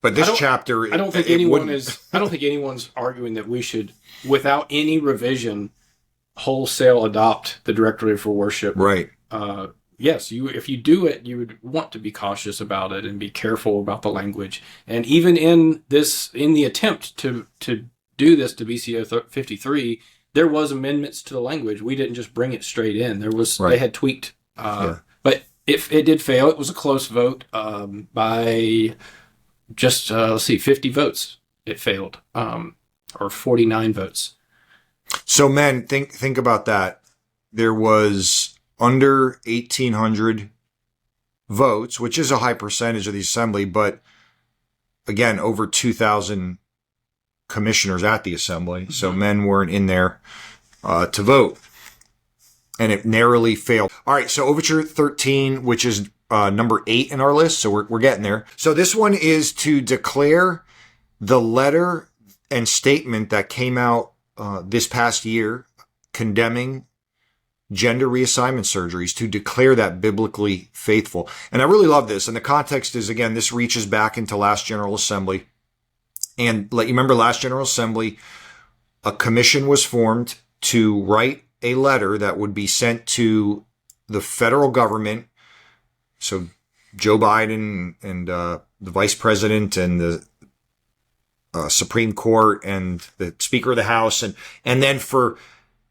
this chapter, I don't think anyone's arguing that we should, without any revision, wholesale adopt the directory for worship. Right. Yes, if you do it, you would want to be cautious about it and be careful about the language. And even in the attempt to do this to BCA 53, there was amendments to the language. We didn't just bring it straight in. They had tweaked. But if it did fail, it was a close vote by just 50 votes. It failed, or 49 votes. So, men, think about that. There was under 1,800 votes, which is a high percentage of the assembly, but again, over 2,000 commissioners at the assembly. So men weren't in there to vote, and it narrowly failed. All right, so Overture 13, which is number 8 in our list. So we're getting there. So this one is to declare the letter and statement that came out this past year condemning gender reassignment surgeries, to declare that biblically faithful. And I really love this. And the context is, again, this reaches back into last General Assembly. And you remember last General Assembly, a commission was formed to write a letter that would be sent to the federal government. So Joe Biden and the vice president and the Supreme Court and the Speaker of the House. And then for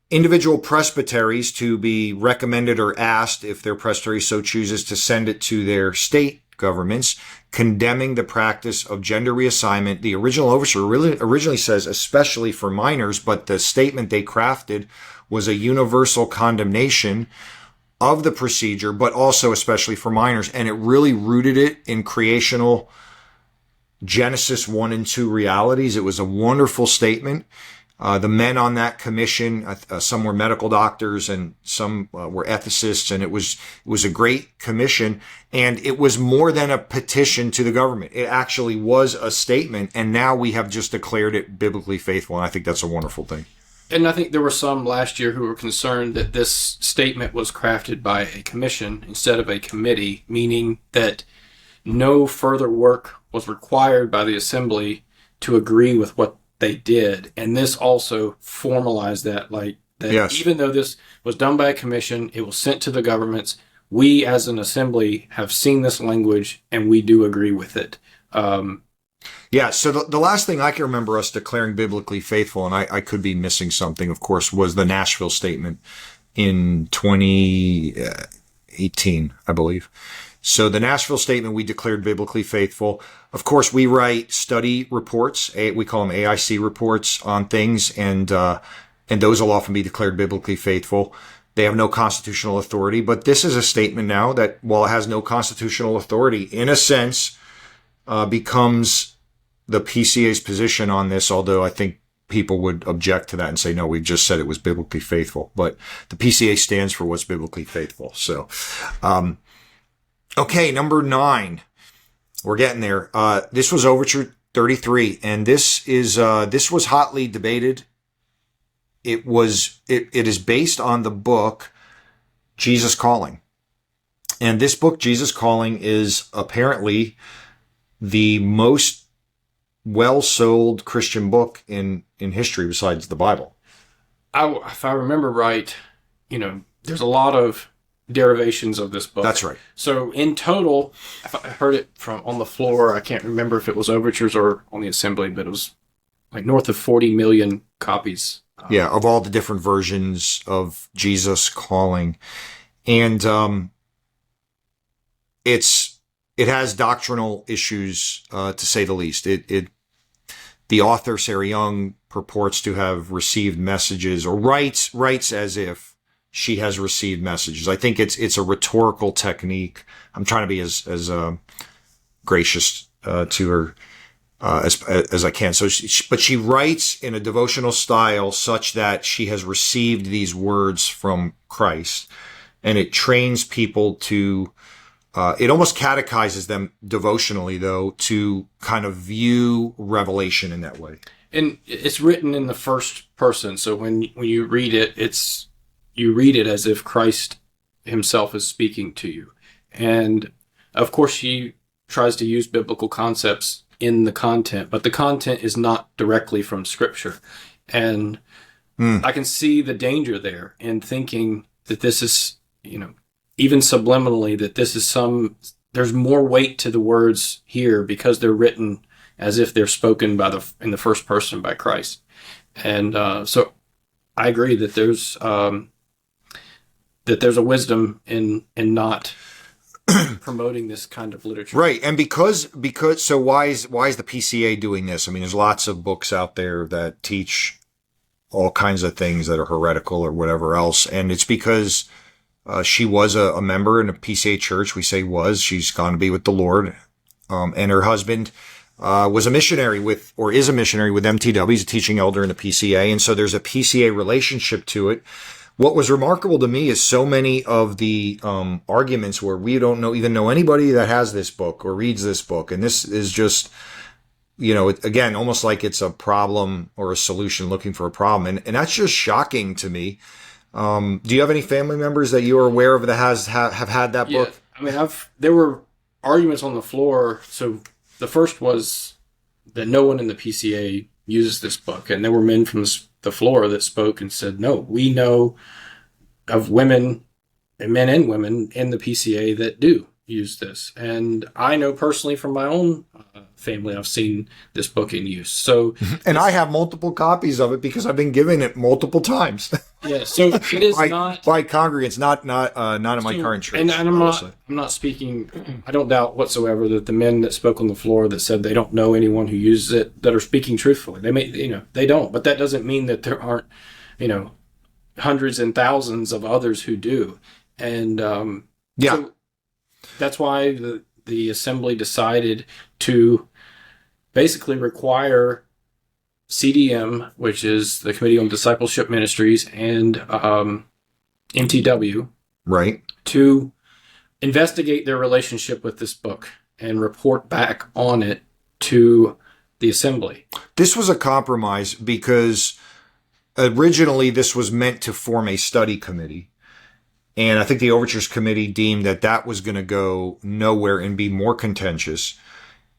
individual presbyteries to be recommended or asked, if their presbytery so chooses, to send it to their state governments, condemning the practice of gender reassignment. The original overture originally says especially for minors, but the statement they crafted was a universal condemnation of the procedure, but also especially for minors. And it really rooted it in creational Genesis 1 and 2 realities. It was a wonderful statement. The men on that commission, some were medical doctors and some were ethicists, and it was a great commission. And it was more than a petition to the government. It actually was a statement, and now we have just declared it biblically faithful, and I think that's a wonderful thing. And I think there were some last year who were concerned that this statement was crafted by a commission instead of a committee, meaning that no further work was required by the assembly to agree with what they did. And this also formalized that, yes. Even though this was done by a commission, it was sent to the governments. We as an assembly have seen this language and we do agree with it. So the last thing I can remember us declaring biblically faithful, and I could be missing something, of course, was the Nashville Statement in 2018, I believe. So the Nashville Statement, we declared biblically faithful. Of course, we write study reports. We call them AIC reports on things, and those will often be declared biblically faithful. They have no constitutional authority, but this is a statement now that, while it has no constitutional authority, in a sense, becomes the PCA's position on this, although I think people would object to that and say, no, we've just said it was biblically faithful. But the PCA stands for what's biblically faithful. So, okay, number 9. We're getting there. This was Overture 33, and this was hotly debated. It is based on the book Jesus Calling. And this book, Jesus Calling, is apparently the most well-sold Christian book in history besides the Bible. If I remember right, there's a lot of derivations of this book. That's right. So in total, I heard it from on the floor. I can't remember if it was overtures or on the assembly, but it was like north of 40 million copies. Of all the different versions of Jesus Calling. And it has doctrinal issues, to say the least. The author, Sarah Young, purports to have received messages, or writes as if she has received messages. I think it's a rhetorical technique. I'm trying to be as gracious to her as I can. So, but she writes in a devotional style such that she has received these words from Christ, and it trains people to. It almost catechizes them devotionally, though, to kind of view Revelation in that way. And it's written in the first person, so when you read it, you read it as if Christ himself is speaking to you. And of course, she tries to use biblical concepts in the content, but the content is not directly from Scripture. And I can see the danger there in thinking that this is, even subliminally, that this is there's more weight to the words here because they're written as if they're spoken in the first person by Christ. And so I agree that there's a wisdom in not promoting this kind of literature. Right. And because so why is the PCA doing this? I mean, there's lots of books out there that teach all kinds of things that are heretical or whatever else. And it's because she was a member in a PCA church. We say was. She's gone to be with the Lord. And her husband was a missionary is a missionary with MTW. He's a teaching elder in the PCA. And so there's a PCA relationship to it. What was remarkable to me is so many of the arguments where we don't even know anybody that has this book or reads this book. And this is just, again, almost like it's a problem or a solution looking for a problem. And that's just shocking to me. Do you have any family members that you are aware of that have had that book? I mean, there were arguments on the floor. So the first was that no one in the PCA uses this book, and there were men from the floor that spoke and said, "No, we know of women, and men and women in the PCA that do use this, and I know personally from my own family, I've seen this book in use." So, and I have multiple copies of it because I've been giving it multiple times. Yeah, so it is not by congregants, not in my current church. And I'm not speaking. I don't doubt whatsoever that the men that spoke on the floor that said they don't know anyone who uses it that are speaking truthfully. They may, they don't, but that doesn't mean that there aren't, hundreds and thousands of others who do. And so that's why the assembly decided to basically require CDM, which is the Committee on Discipleship Ministries, and MTW, right, to investigate their relationship with this book and report back on it to the assembly. This was a compromise because originally this was meant to form a study committee. And I think the Overtures Committee deemed that was going to go nowhere and be more contentious.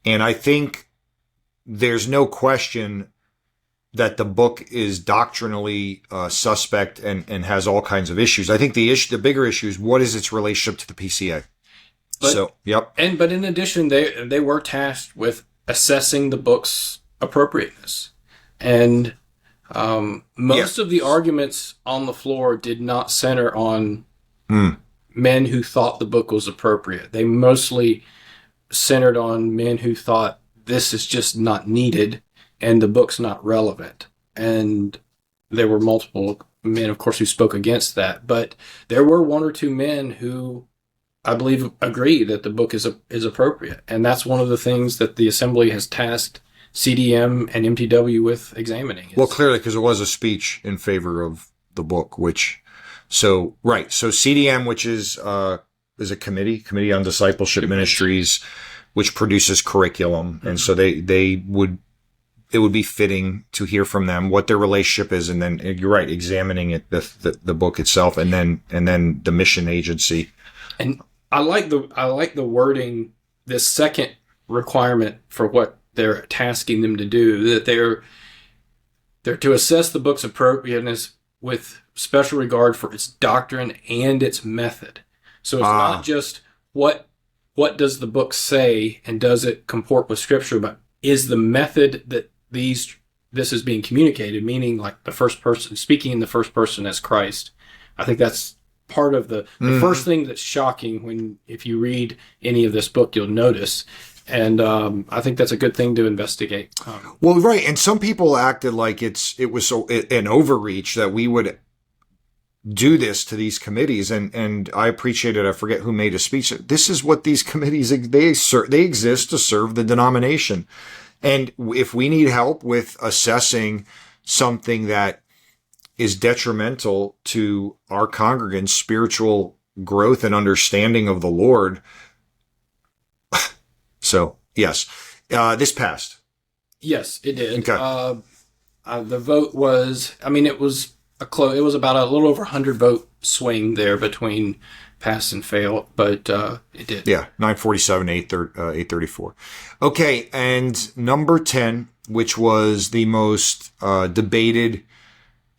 And I think there's no question that the book is doctrinally suspect and has all kinds of issues. I think the bigger issue is what is its relationship to the PCA. But in addition, they were tasked with assessing the book's appropriateness, and most of the arguments on the floor did not center on men who thought the book was appropriate. They mostly centered on men who thought this is just not needed and the book's not relevant. And there were multiple men, of course, who spoke against that. But there were one or two men who, I believe, agree that the book is appropriate. And that's one of the things that the assembly has tasked CDM and MTW with examining. Well, clearly, because it was a speech in favor of the book, so CDM, which is a committee on discipleship ministries, which produces curriculum. And so it would be fitting to hear from them what their relationship is. And then you're right, examining it, the book itself, and then the mission agency. And I like the wording, this second requirement for what they're tasking them to do, that they're to assess the book's appropriateness with special regard for its doctrine and its method. So it's not just what does the book say and does it comport with Scripture, but is the method that this is being communicated, meaning like the first person, speaking in the first person as Christ. I think that's part of the first thing that's shocking if you read any of this book, you'll notice. And I think that's a good thing to investigate. Well, right. And some people acted like it was an overreach that we would do this to these committees. And I appreciate it. I forget who made a speech. This is what these committees, they exist to serve the denomination. And if we need help with assessing something that is detrimental to our congregants' spiritual growth and understanding of the Lord. So, yes, this passed. Yes, it did. Okay. The vote was, it was it was about a little over 100 vote swing there between pass and fail, but it did. Yeah, 947, 834. Okay, and number 10, which was the most debated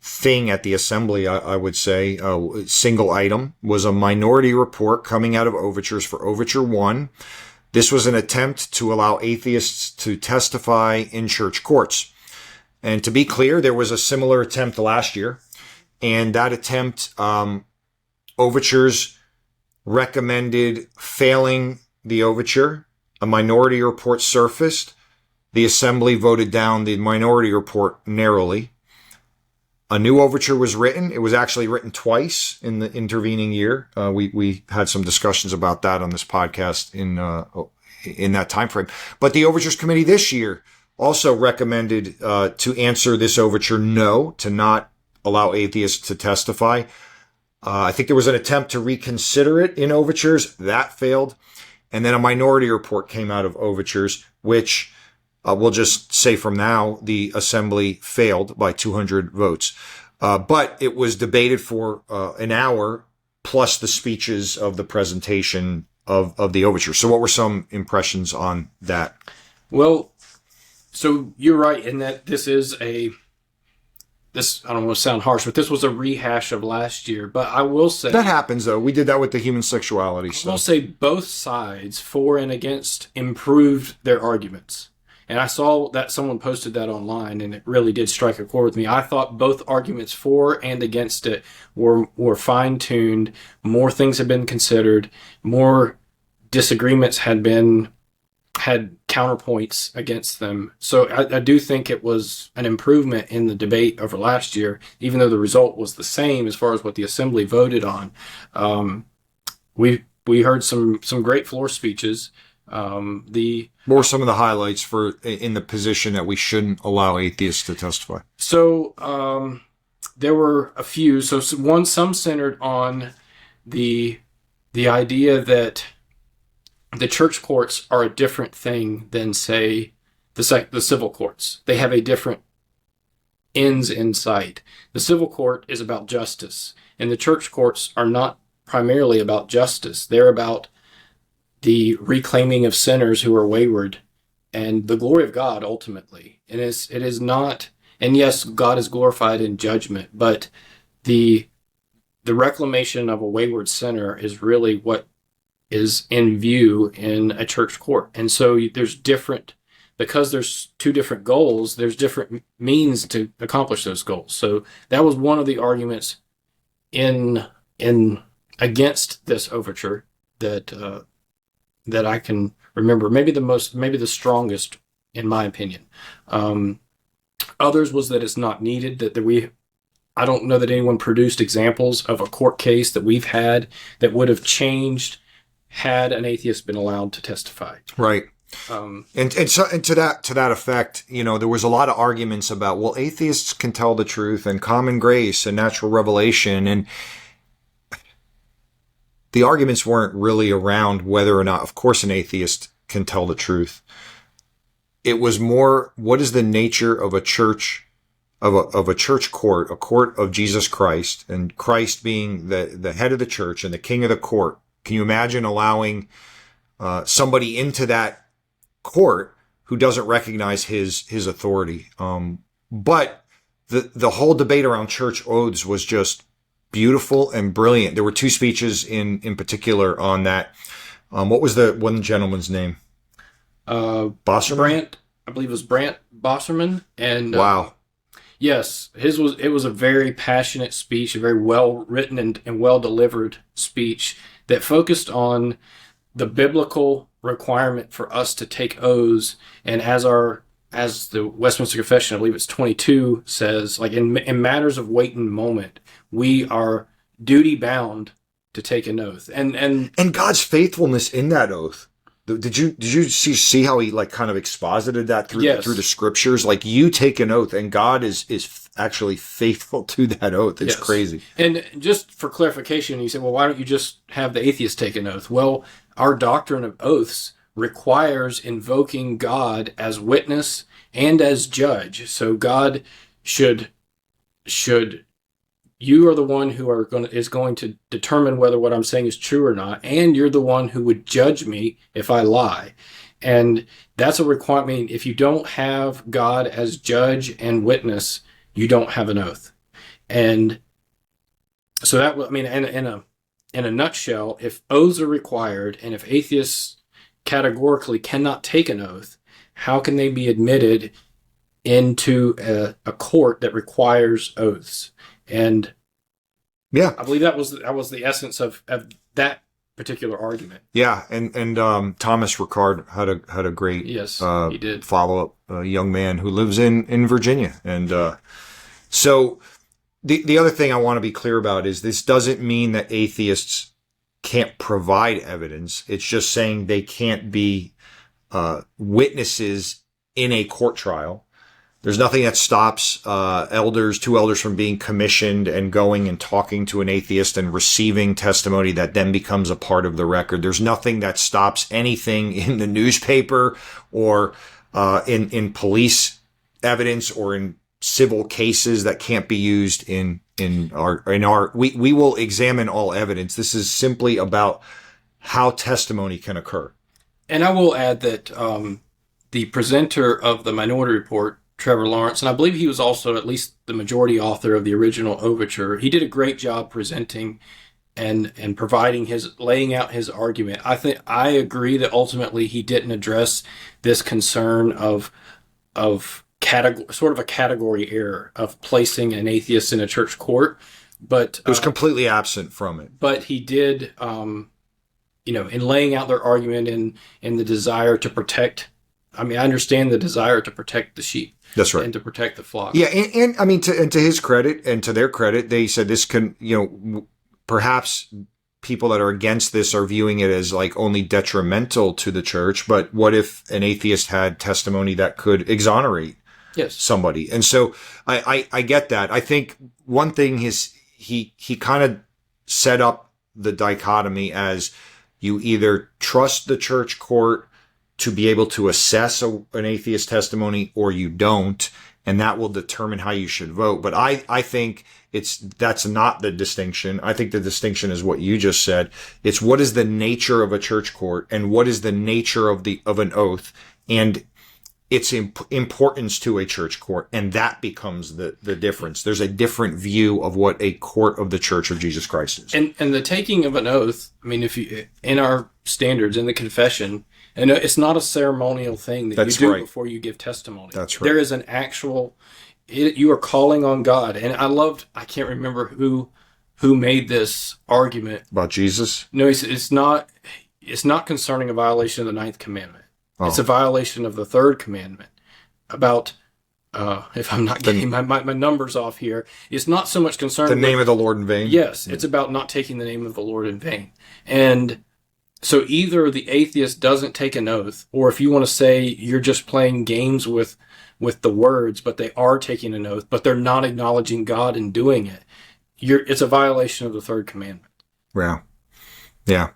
thing at the assembly, I would say, single item, was a minority report coming out of overtures for Overture 1. This was an attempt to allow atheists to testify in church courts. And to be clear, there was a similar attempt last year, and that attempt, overtures recommended failing the overture. A minority report surfaced. The assembly voted down the minority report narrowly. A new overture was written. It was actually written twice in the intervening year. We had some discussions about that on this podcast in that time frame. But the Overtures Committee this year also recommended to answer this overture no, to not allow atheists to testify. I think there was an attempt to reconsider it in overtures. That failed. And then a minority report came out of overtures, which we'll just say from now, the assembly failed by 200 votes. But it was debated for an hour, plus the speeches of the presentation of the overture. So what were some impressions on that? Well, so you're right in that I don't want to sound harsh, but this was a rehash of last year. But I will say... That happens, though. We did that with the human sexuality stuff. I will say both sides, for and against, improved their arguments. And I saw that someone posted that online, and it really did strike a chord with me. I thought both arguments for and against it were fine-tuned. More things had been considered. More disagreements had counterpoints against them. So I do think it was an improvement in the debate over last year, even though the result was the same as far as what the assembly voted on. We heard some great floor speeches. What were some of the highlights in the position that we shouldn't allow atheists to testify? So there were a few. So some centered on the idea that the church courts are a different thing than, say, the civil courts. They have a different ends in sight. The civil court is about justice, and the church courts are not primarily about justice. They're about the reclaiming of sinners who are wayward and the glory of God ultimately. And it is not, and yes, God is glorified in judgment, but the reclamation of a wayward sinner is really what is in view in a church court. And so because there's two different goals, there's different means to accomplish those goals. So that was one of the arguments in against this overture that I can remember. Maybe the strongest, in my opinion. Others was that it's not needed, I don't know that anyone produced examples of a court case that we've had that would have changed had an atheist been allowed to testify. Right. And to that effect, there was a lot of arguments about, well, atheists can tell the truth and common grace and natural revelation. And the arguments weren't really around whether or not, of course, an atheist can tell the truth. It was more, what is the nature of a church, of a church court, a court of Jesus Christ, and Christ being the head of the church and the king of the court. Can you imagine allowing somebody into that court who doesn't recognize his authority? But the whole debate around church oaths was just beautiful and brilliant. There were two speeches in particular on that. What was the one gentleman's name? Bosserman? I believe it was Brant Bosserman. And wow. Yes, it was a very passionate speech, a very well written and well delivered speech that focused on the biblical requirement for us to take oaths, and as the Westminster Confession, I believe it's 22, says, like in matters of weight and moment, we are duty bound to take an oath, And God's faithfulness in that oath. Did you see how he like kind of exposited that through Yes. through the scriptures? Like you take an oath, and God is actually faithful to that oath. It's Yes. crazy. And just for clarification, you say, well, why don't you just have the atheist take an oath? Well, our doctrine of oaths requires invoking God as witness and as judge. So God should you are the one who is going to determine whether what I'm saying is true or not, and you're the one who would judge me if I lie. And that's a requirement. I mean, if you don't have God as judge and witness, you don't have an oath. And so that, I mean, in a nutshell, if oaths are required, and if atheists categorically cannot take an oath, how can they be admitted into a court that requires oaths? And Yeah, I believe that was the essence of that particular argument. yeah. And Thomas Ricard had a great Yes, he did. follow up. A young man who lives in Virginia, and so the other thing I want to be clear about is this doesn't mean that atheists can't provide evidence. It's just saying they can't be witnesses in a court trial. There's nothing that stops two elders from being commissioned and going and talking to an atheist and receiving testimony that then becomes a part of the record. There's nothing that stops anything in the newspaper or in police evidence or in civil cases that can't be used in our. We will examine all evidence. This is simply about how testimony can occur. And I will add that the presenter of the Minority Report, Trevor Lawrence, and I believe he was also at least the majority author of the original overture. He did a great job presenting and providing laying out his argument. I agree that ultimately he didn't address this concern of sort of a category error of placing an atheist in a church court, but It was completely absent from it. But he did, in laying out their argument in the desire to protect. I mean, I understand the desire to protect the sheep. That's right. And to protect the flock. Yeah, and I mean, to his credit and to their credit, they said this can, perhaps people that are against this are viewing it as like only detrimental to the church. But what if an atheist had testimony that could exonerate somebody? And so I get that. I think one thing is he kind of set up the dichotomy as you either trust the church court to be able to assess an atheist testimony or you don't, and that will determine how you should vote. But I think that's not the distinction. I think the distinction is what you just said. It's what is the nature of a church court and what is the nature of an oath and its importance to a church court, and that becomes the difference. There's a different view of what a court of the Church of Jesus Christ is. And the taking of an oath, I mean, if you in our standards in the confession, and it's not a ceremonial thing that That's you do right. before you give testimony. That's right. There is an actual, you are calling on God. And I can't remember who made this argument. About Jesus? No, it's not concerning a violation of the ninth commandment. Oh. It's a violation of the third commandment about, if I'm not getting my numbers off here, it's not so much concerned The name of the Lord in vain? Yes, it's about not taking the name of the Lord in vain. And so either the atheist doesn't take an oath, or if you want to say you're just playing games with the words, but they are taking an oath, but they're not acknowledging God in doing it, it's a violation of the third commandment. Yeah. Yeah.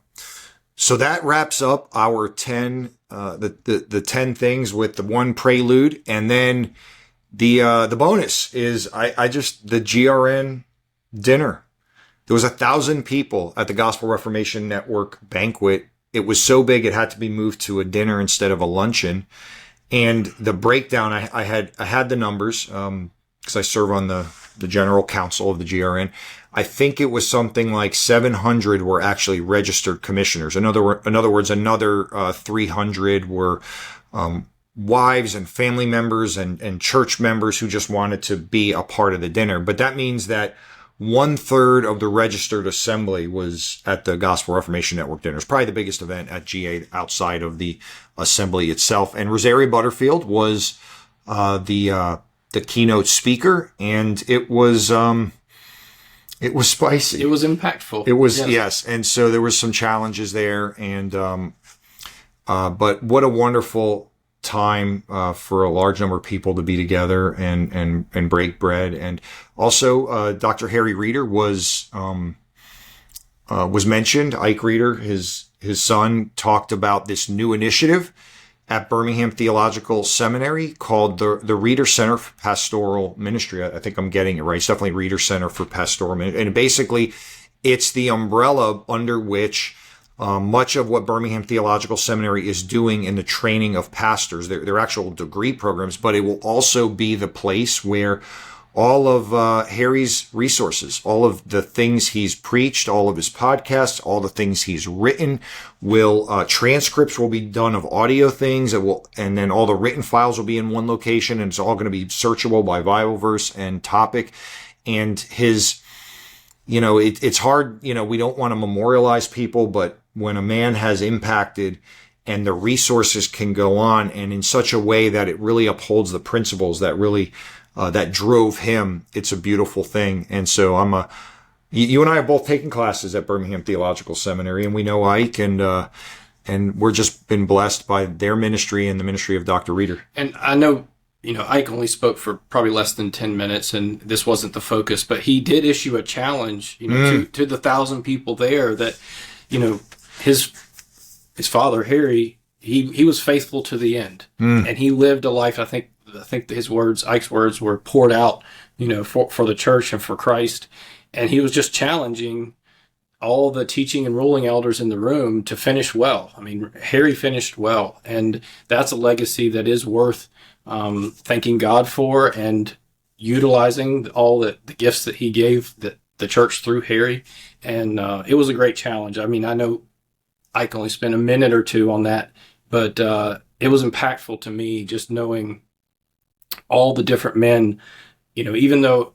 So that wraps up our 10, the 10 things with the one prelude. And then the bonus is the GRN dinner. There was 1,000 people at the Gospel Reformation Network banquet. It was so big it had to be moved to a dinner instead of a luncheon. And the breakdown, I had the numbers because I serve on the general council of the GRN. I think it was something like 700 were actually registered commissioners. In other words, another 300 were wives and family members and church members who just wanted to be a part of the dinner. But that means that 1/3 of the registered assembly was at the Gospel Reformation Network dinner. It's probably the biggest event at GA outside of the assembly itself. And Rosaria Butterfield was the keynote speaker, and it was spicy. It was impactful. It was, yes. And so there was some challenges there, and but what a wonderful time for a large number of people to be together and break bread. And also Dr. Harry Reeder was mentioned. Ike Reeder, his son, talked about this new initiative at Birmingham Theological Seminary called the Reeder Center for Pastoral Ministry. I think I'm getting it right. It's definitely Reeder Center for Pastoral Ministry. And basically it's the umbrella under which much of what Birmingham Theological Seminary is doing in the training of pastors, their actual degree programs, but it will also be the place where all of Harry's resources, all of the things he's preached, all of his podcasts, all the things he's written, transcripts will be done of audio things. And then all the written files will be in one location, and it's all going to be searchable by Bible verse and topic. And his, it's hard, we don't want to memorialize people, but when a man has impacted and the resources can go on and in such a way that it really upholds the principles that really, that drove him, it's a beautiful thing. And so you and I have both taken classes at Birmingham Theological Seminary, and we know Ike, and we're just been blessed by their ministry and the ministry of Dr. Reeder. And I know, Ike only spoke for probably less than 10 minutes, and this wasn't the focus, but he did issue a challenge, to the 1,000 people there that, his father, Harry, he was faithful to the end, and he lived a life. I think his words, Ike's words, were poured out, for the church and for Christ. And he was just challenging all the teaching and ruling elders in the room to finish well. I mean, Harry finished well, and that's a legacy that is worth thanking God for and utilizing all the gifts that he gave the church through Harry. And it was a great challenge. I mean, I know Ike only spent a minute or two on that, but it was impactful to me just knowing all the different men, even though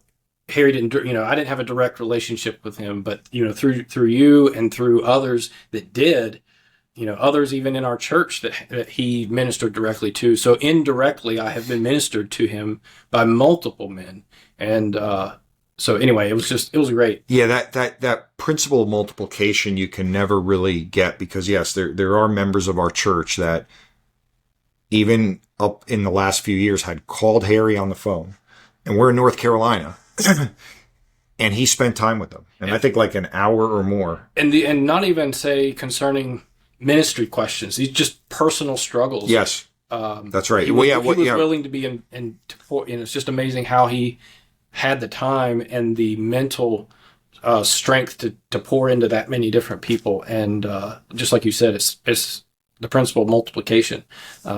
Harry didn't, I didn't have a direct relationship with him, but, through you and through others that did, others even in our church that he ministered directly to. So indirectly, I have been ministered to him by multiple men. And so anyway, it was great. Yeah, that principle of multiplication you can never really get, because yes, there are members of our church that even up in the last few years had called Harry on the phone, and we're in North Carolina, and he spent time with them, and I think like an hour or more. And not even say concerning ministry questions; these just personal struggles. Yes, that's right. He was willing to be in it's just amazing how he had the time and the mental strength to pour into that many different people. And just like you said, it's the principle of multiplication.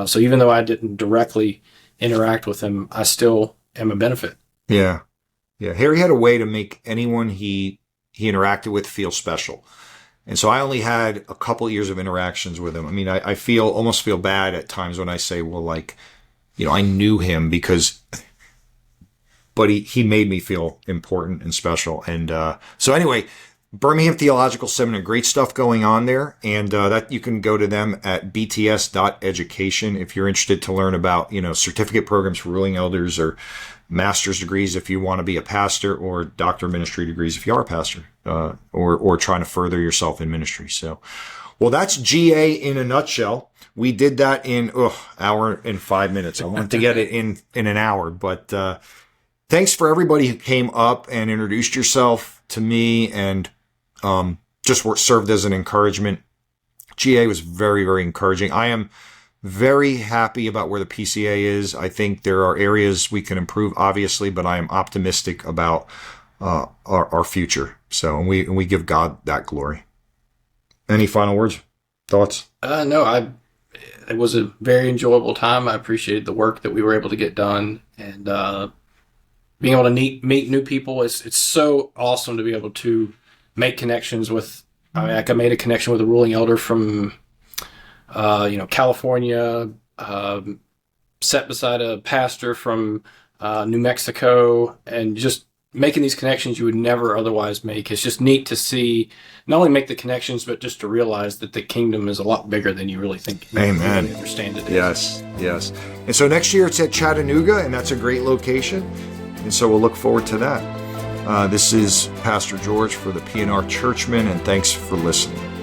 So even though I didn't directly interact with him, I still am a benefit. Yeah. Yeah. Harry had a way to make anyone he interacted with feel special. And so I only had a couple years of interactions with him. I mean, I almost feel bad at times when I say, well, I knew him but he made me feel important and special. And so anyway, Birmingham Theological Seminary, great stuff going on there. And that you can go to them at bts.education if you're interested to learn about, certificate programs for ruling elders, or master's degrees if you want to be a pastor, or doctor of ministry degrees if you are a pastor, or trying to further yourself in ministry. So, well, that's GA in a nutshell. We did that in hour and 5 minutes. I wanted to get it in an hour, but thanks for everybody who came up and introduced yourself to me and just served as an encouragement. GA was very, very encouraging. I am very happy about where the PCA is. I think there are areas we can improve, obviously, but I am optimistic about our future. So we give God that glory. Any final words, thoughts? No, it was a very enjoyable time. I appreciated the work that we were able to get done, and being able to meet new people. It's so awesome to be able to make connections with. I made a connection with a ruling elder from, California, sat beside a pastor from New Mexico, and just making these connections you would never otherwise make. It's just neat to see, not only make the connections, but just to realize that the kingdom is a lot bigger than you really think. Amen. You really understand it. Yes, yes. And so next year it's at Chattanooga, and that's a great location. And so we'll look forward to that. This is Pastor George for the PNR Churchman, and thanks for listening.